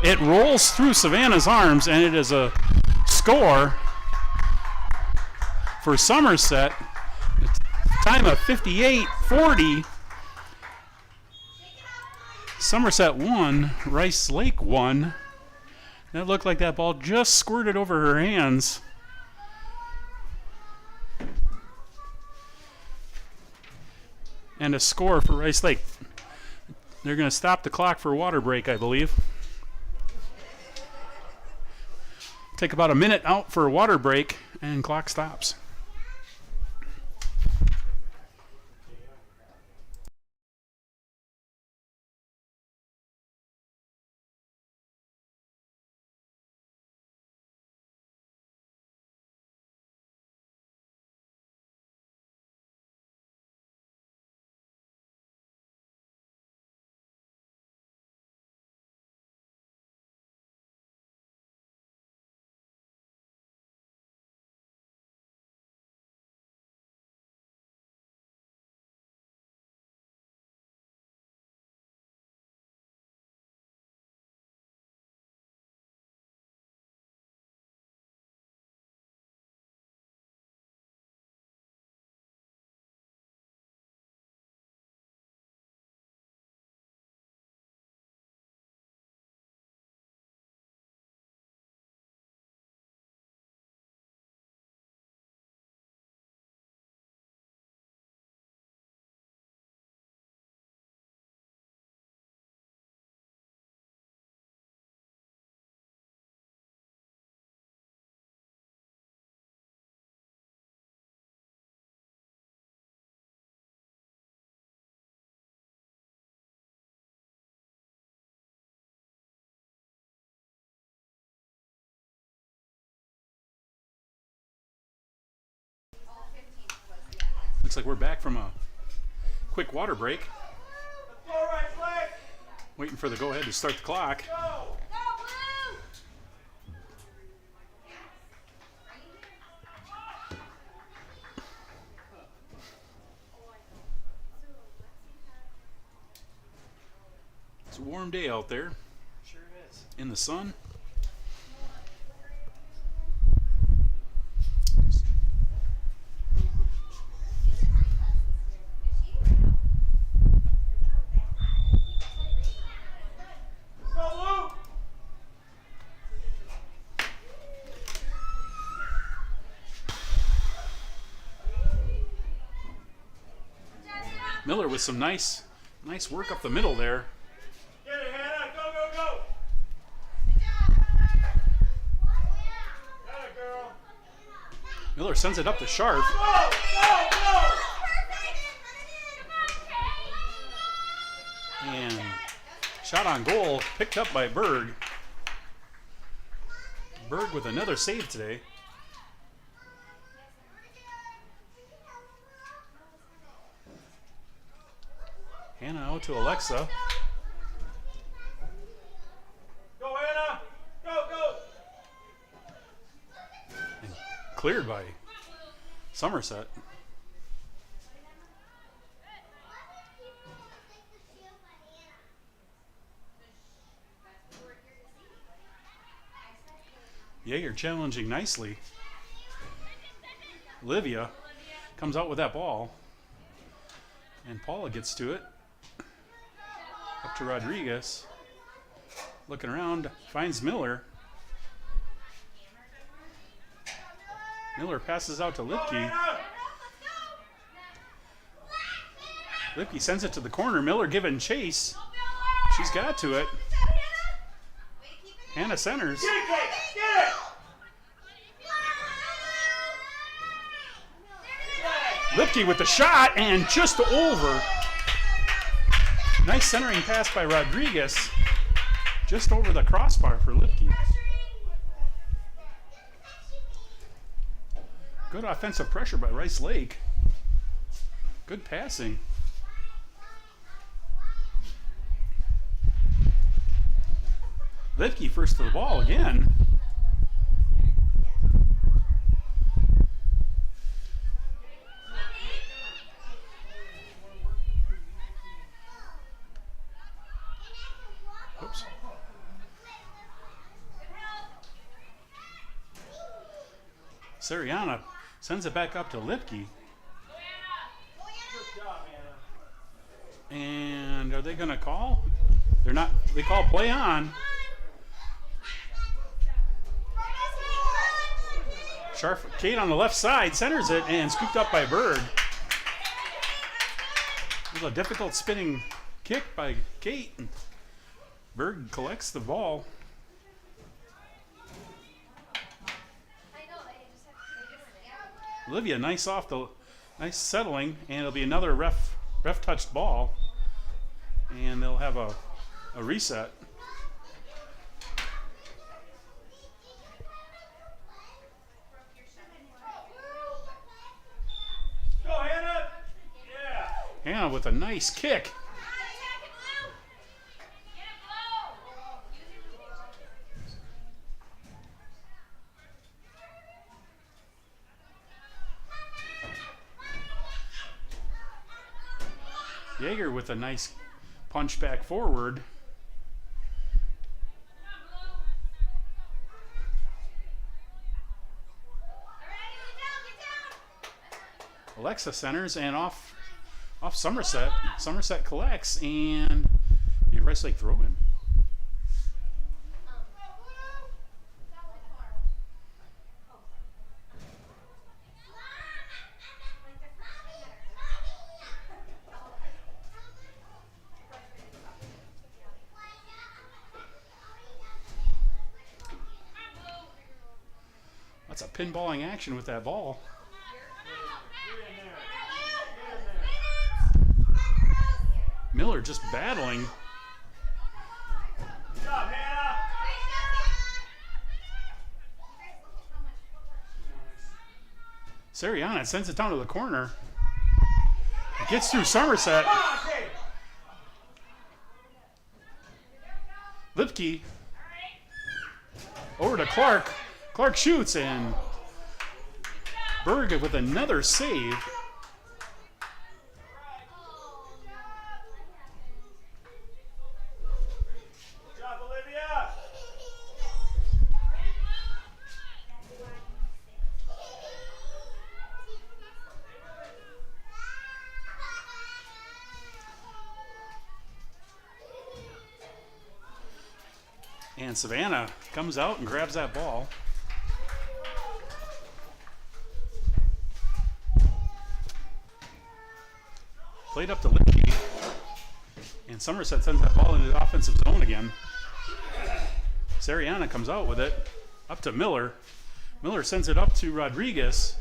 [SPEAKER 1] it rolls through Savannah's arms, and it is a score for Somerset. Time of 58-40. Somerset won, Rice Lake won. That looked like that ball just squirted over her hands. And a score for Rice Lake. They're going to stop the clock for water break, I believe. Take about a minute out for a water break, and clock stops. Looks like we're back from a quick water break.
[SPEAKER 3] Go right flag.
[SPEAKER 1] Waiting for the go-ahead to start the clock.
[SPEAKER 3] Go.
[SPEAKER 1] It's a warm day out there
[SPEAKER 2] Sure is.
[SPEAKER 1] in the sun.
[SPEAKER 3] Go Blue.
[SPEAKER 1] Miller with some nice work up the middle there.
[SPEAKER 3] Get it, Hannah. Go, go, go. Got it, girl.
[SPEAKER 1] Miller sends it up to Sharp.
[SPEAKER 3] Go, go, go.
[SPEAKER 1] And shot on goal, picked up by Berg. Berg with another save today. Hannah out to Alexa.
[SPEAKER 3] Go, Hannah. Go, go.
[SPEAKER 1] And cleared by Somerset. Jaeger challenging nicely. Olivia comes out with that ball. And Paula gets to it. Up to Rodriguez. Looking around, finds Miller. Miller passes out to
[SPEAKER 3] Go,
[SPEAKER 1] Lipke.
[SPEAKER 3] Hannah.
[SPEAKER 1] Lipke sends it to the corner. Miller giving chase. She's got to it. Hannah centers.
[SPEAKER 3] Get it, Kate. Get it.
[SPEAKER 1] Lipke with the shot and just over. Nice centering pass by Rodriguez. Just over the crossbar for Lipke. Good offensive pressure by Rice Lake. Good passing. Lipke first to the ball again. Oops. Sariana sends it back up to Lipke.
[SPEAKER 3] Good job, Hannah.
[SPEAKER 1] And are they going to call? They're not. They call play on. Sharp Kate on the left side centers it and scooped up by Berg. It was a difficult spinning kick by Kate. Berg collects the ball. Olivia, nice settling, and it'll be another ref touched ball, and they'll have a reset.
[SPEAKER 3] Go, Hannah. Yeah.
[SPEAKER 1] Hannah with a nice kick. Jaeger with a nice punch back forward. Alexa centers and off Somerset. Somerset collects and you Rice Lake throw him. That's a pinballing action with that ball. Miller just battling.
[SPEAKER 3] Good job, Hannah.
[SPEAKER 1] Sariana sends it down to the corner. Gets through Somerset.
[SPEAKER 3] Come on, Kate.
[SPEAKER 1] Lipke over to Clark. Clark shoots, and Berg with another save.
[SPEAKER 3] Good job, Olivia.
[SPEAKER 1] And Savannah comes out and grabs that ball. Played up to Lipke. And Somerset sends that ball into the offensive zone again. Sariana comes out with it. Up to Miller. Miller sends it up to Rodriguez.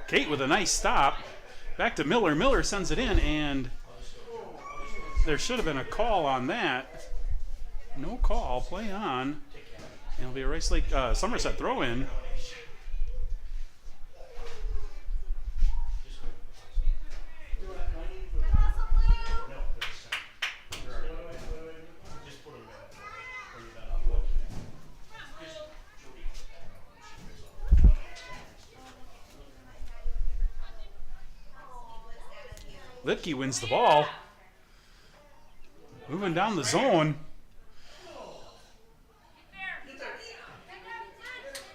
[SPEAKER 1] Kate with a nice stop. Back to Miller. Miller sends it in, and there should have been a call on that. No call. Play on. And it'll be a Rice Lake Somerset throw in. Lipke wins the ball. Moving down the zone.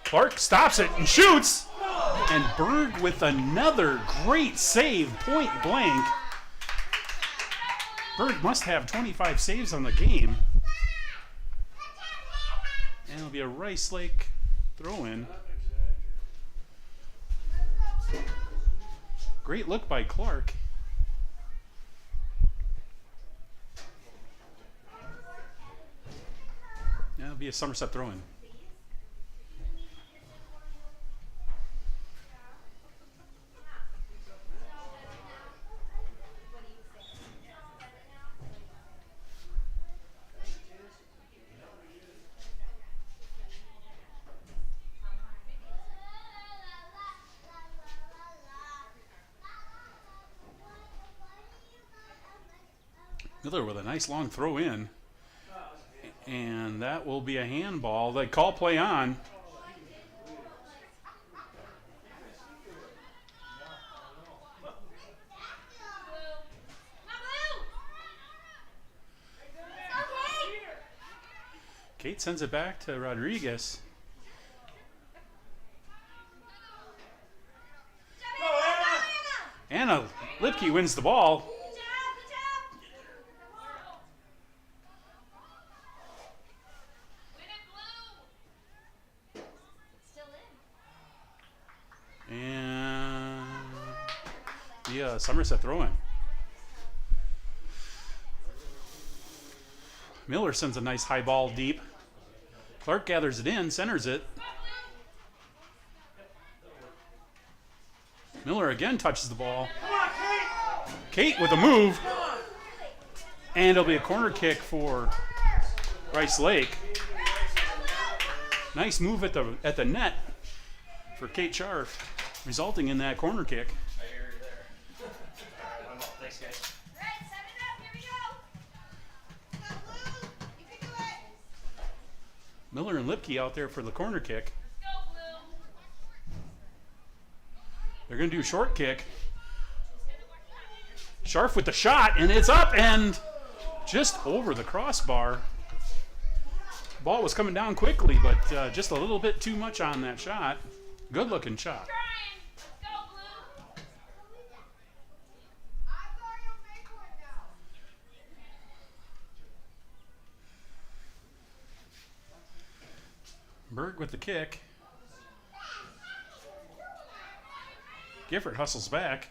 [SPEAKER 1] Clark stops it and shoots. And Berg with another great save, point blank. Berg must have 25 saves on the game. And it'll be a Rice Lake throw-in. Great look by Clark. That'll be a Somerset throw-in. Miller with a nice long throw in. And that will be a handball. They call play on. Kate sends it back to Rodriguez. Anna Lipke wins the ball. And the Somerset throw-in. Miller sends a nice high ball deep. Clark gathers it in, centers it. Miller again touches the ball. Kate with a move. And it'll be a corner kick for Rice Lake. Nice move at the net for Kate Scharf, resulting in that corner kick.
[SPEAKER 3] Thanks, guys.
[SPEAKER 1] Miller and Lipke out there for the corner kick. They're going to do a short kick. Scharf with the shot, and it's up and just over the crossbar. Ball was coming down quickly, but just a little bit too much on that shot. Good looking shot. Berg with the kick. Gifford hustles back,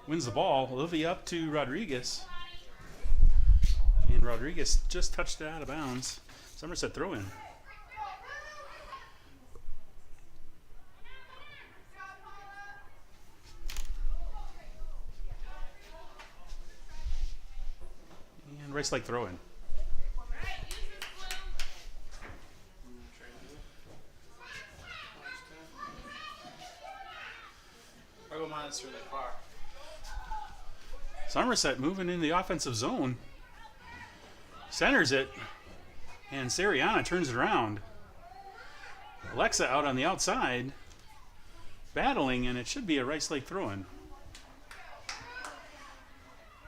[SPEAKER 1] wins the ball. Olivia up to Rodriguez. And Rodriguez just touched it out of bounds. Somerset throw in. And Rice Lake throw in.
[SPEAKER 2] that's really far.
[SPEAKER 1] Somerset moving in the offensive zone. Centers it. And Sariana turns it around. Alexa out on the outside. Battling, and it should be a Rice Lake throw-in.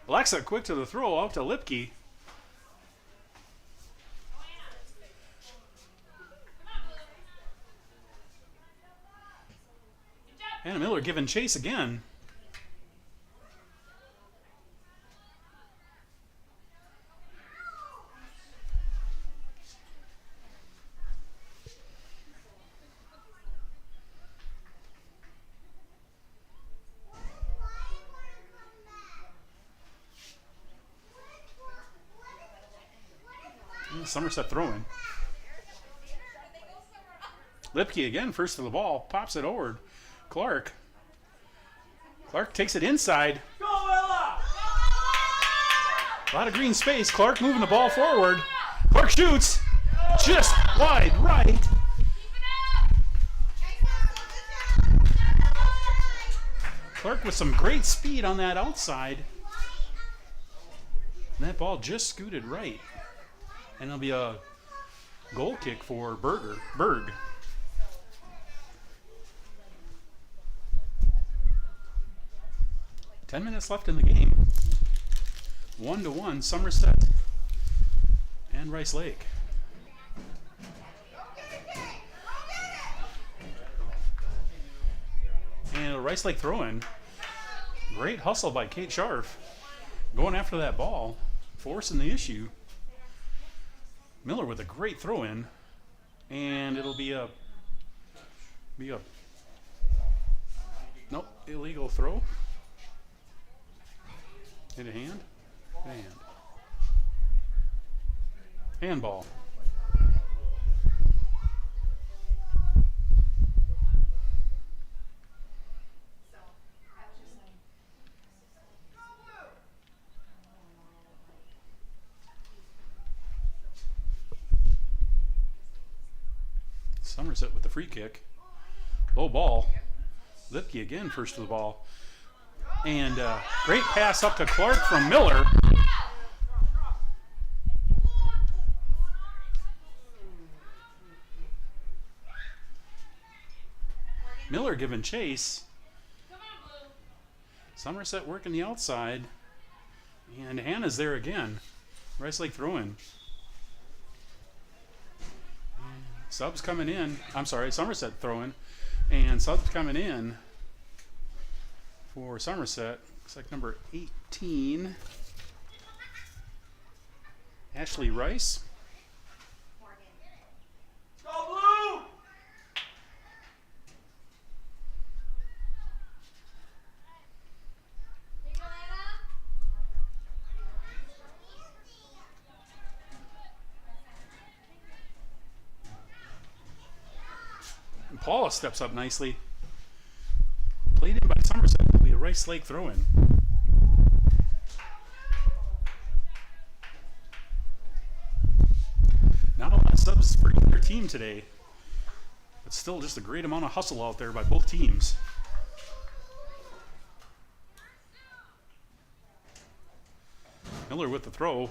[SPEAKER 1] Alexa quick to the throw out to Lipke. Hannah Miller giving chase again. Somerset throwing. Lipke again, first to the ball, pops it over. Clark takes it inside.
[SPEAKER 3] Go, Ella!
[SPEAKER 1] A lot of green space. Clark moving the ball forward. Clark shoots. Just wide right. Clark with some great speed on that outside. And that ball just scooted right. And it'll be a goal kick for Berg. Ten minutes left in the game. 1-1, Somerset and Rice Lake. And a Rice Lake throw-in. Great hustle by Kate Scharf. Going after that ball, forcing the issue. Miller with a great throw-in, and it'll be a nope, illegal throw. Hit a hand. Handball. Somerset with the free kick. Low ball. Lipke again first to the ball. And great pass up to Clark from Miller. Miller giving chase. Somerset working the outside. And Hannah's there again. Rice Lake throwing. Subs coming in. I'm sorry, Somerset throwing. And subs coming in for Somerset. Looks like number 18. Ashley Rice.
[SPEAKER 3] Go, Blue!
[SPEAKER 1] And Paula steps up nicely. Played in by Somerset. Will be a Rice Lake throw-in. Not a lot of subs for either team today. But still just a great amount of hustle out there by both teams. Miller with the throw.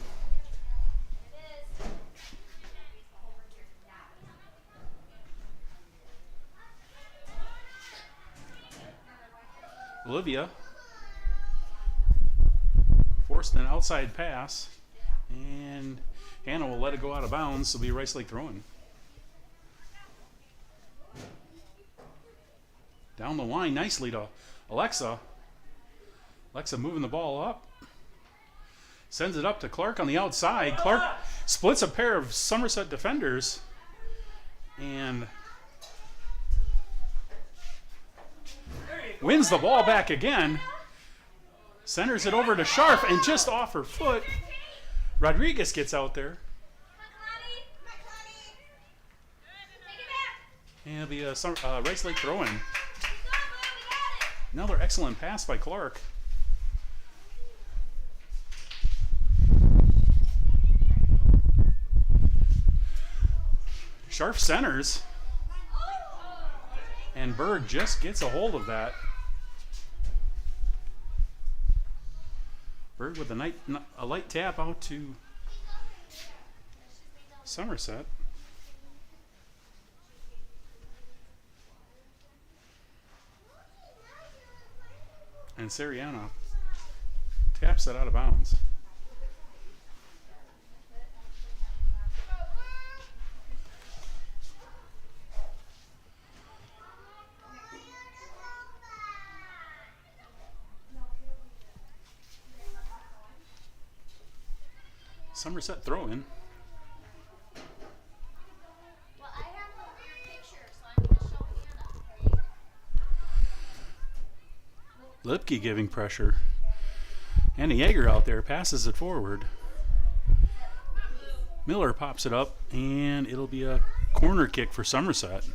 [SPEAKER 1] Olivia forced an outside pass, and Hannah will let it go out of bounds. It'll be Rice Lake throwing. Down the line nicely to Alexa. Alexa moving the ball up. Sends it up to Clark on the outside. Clark splits a pair of Somerset defenders. And wins the ball back again. Centers it over to Scharf, and just off her foot, Rodriguez gets out there. And it'll be a Rice Lake throw-in. Another excellent pass by Clark. Scharf centers. And Berg just gets a hold of that. Bird with a light tap out to Somerset. And Sariana taps it out of bounds. Somerset throw in.
[SPEAKER 4] Well, I have a picture, so I'm going to show Hannah.
[SPEAKER 1] Lipke giving pressure. And a Jaeger out there passes it forward. Miller pops it up, and it'll be a corner kick for Somerset.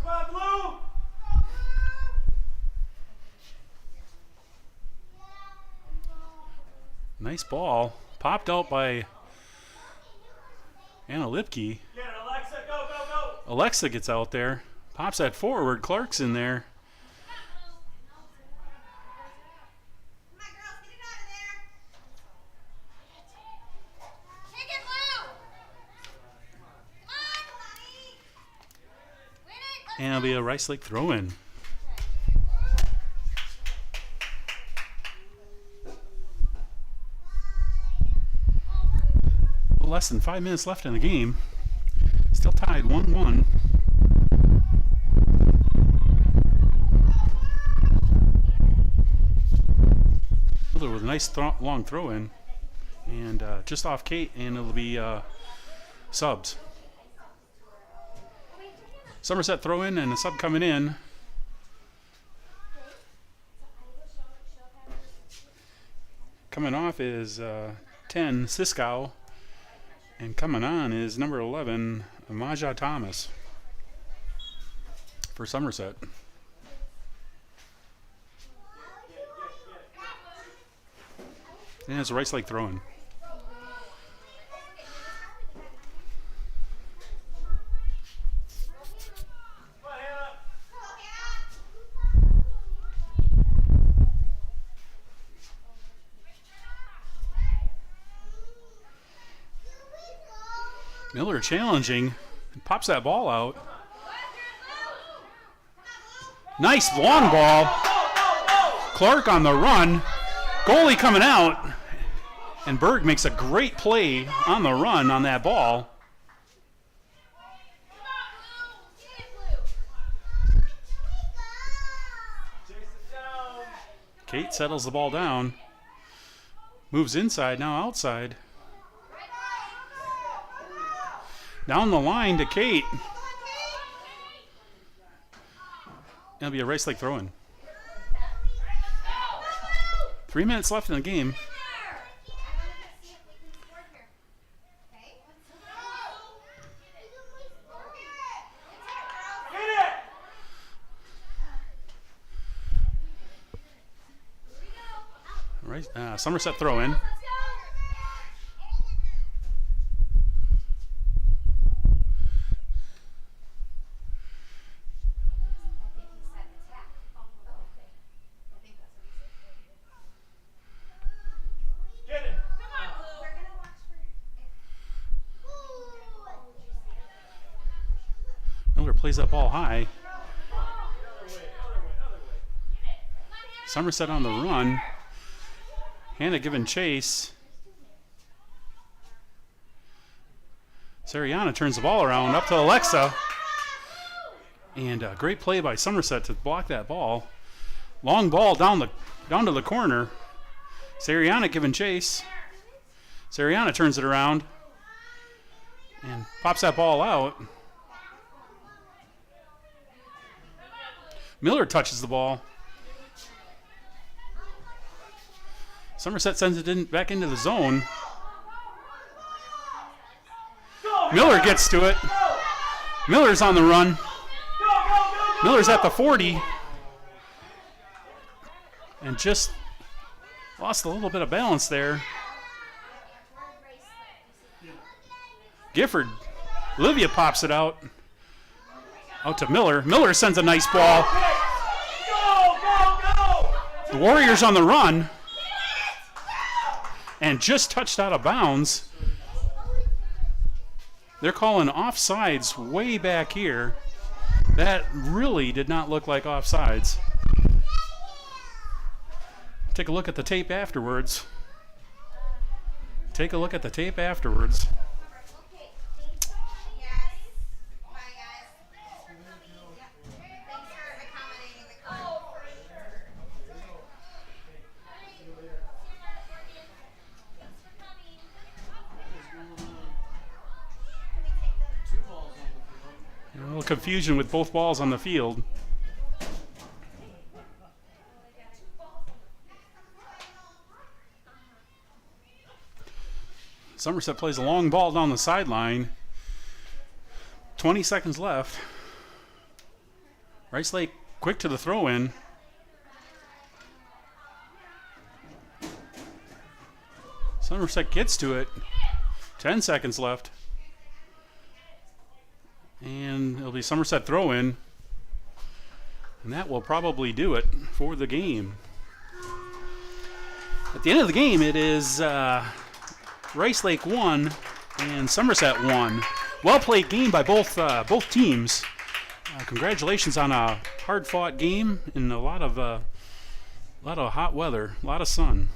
[SPEAKER 3] Come on, Blue!
[SPEAKER 1] Nice ball. Popped out by Anna Lipke.
[SPEAKER 3] Get it, Alexa, go, go, go!
[SPEAKER 1] Alexa gets out there. Pops that forward. Clark's in there.
[SPEAKER 4] Come on, girls, get it out of there. Take it, Blue. Come on, honey. Win it. Let's
[SPEAKER 1] And it'll be a Rice Lake throw in. Less than 5 minutes left in the game. Still tied 1-1. Miller with a nice long throw in. And just off Kate, and it'll be subs. Somerset throw in and a sub coming in. Coming off is 10, Siskow. And coming on is number 11, Amaja Thomas for Somerset. And it's a Rice Lake throw in.
[SPEAKER 3] Come on, Hannah!
[SPEAKER 1] Miller challenging, pops that ball out. Nice long ball. Clark on the run. Goalie coming out. And Berg makes a great play on the run on that ball.
[SPEAKER 3] Chase it down!
[SPEAKER 1] Kate settles the ball down. Moves inside, now outside. Down the line to Kate. It'll be a Rice Lake throw in. 3 minutes left in the game.
[SPEAKER 3] Get it!
[SPEAKER 1] Right, Somerset throw in.
[SPEAKER 3] Get it!
[SPEAKER 1] Miller plays that ball high.
[SPEAKER 3] Other way, other way, other way.
[SPEAKER 1] Somerset on the run. Hannah giving chase. Sariana turns the ball around up to Alexa. And a great play by Somerset to block that ball. Long ball down to the corner. Sariana giving chase. Sariana turns it around and pops that ball out. Miller touches the ball. Somerset sends it back into the zone. Miller gets to it. Miller's on the run. Miller's at the 40. And just Lost a little bit of balance there. Gifford. Olivia pops it out. Out to Miller. Miller sends a nice ball.
[SPEAKER 3] Go, go, go!
[SPEAKER 1] The Warriors on the run. And just touched out of bounds. They're calling offsides way back here. That really did not look like offsides. Take a look at the tape afterwards. Take a look at the tape afterwards. A little confusion with both balls on the field. Somerset plays a long ball down the sideline. 20 seconds left. Rice Lake quick to the throw-in. Somerset gets to it. 10 seconds left. And it'll be Somerset throw-in. And that will probably do it for the game. At the end of the game, it is Rice Lake 1 and Somerset 1. Well-played game by both teams. Congratulations on a hard-fought game and a lot of hot weather, a lot of sun.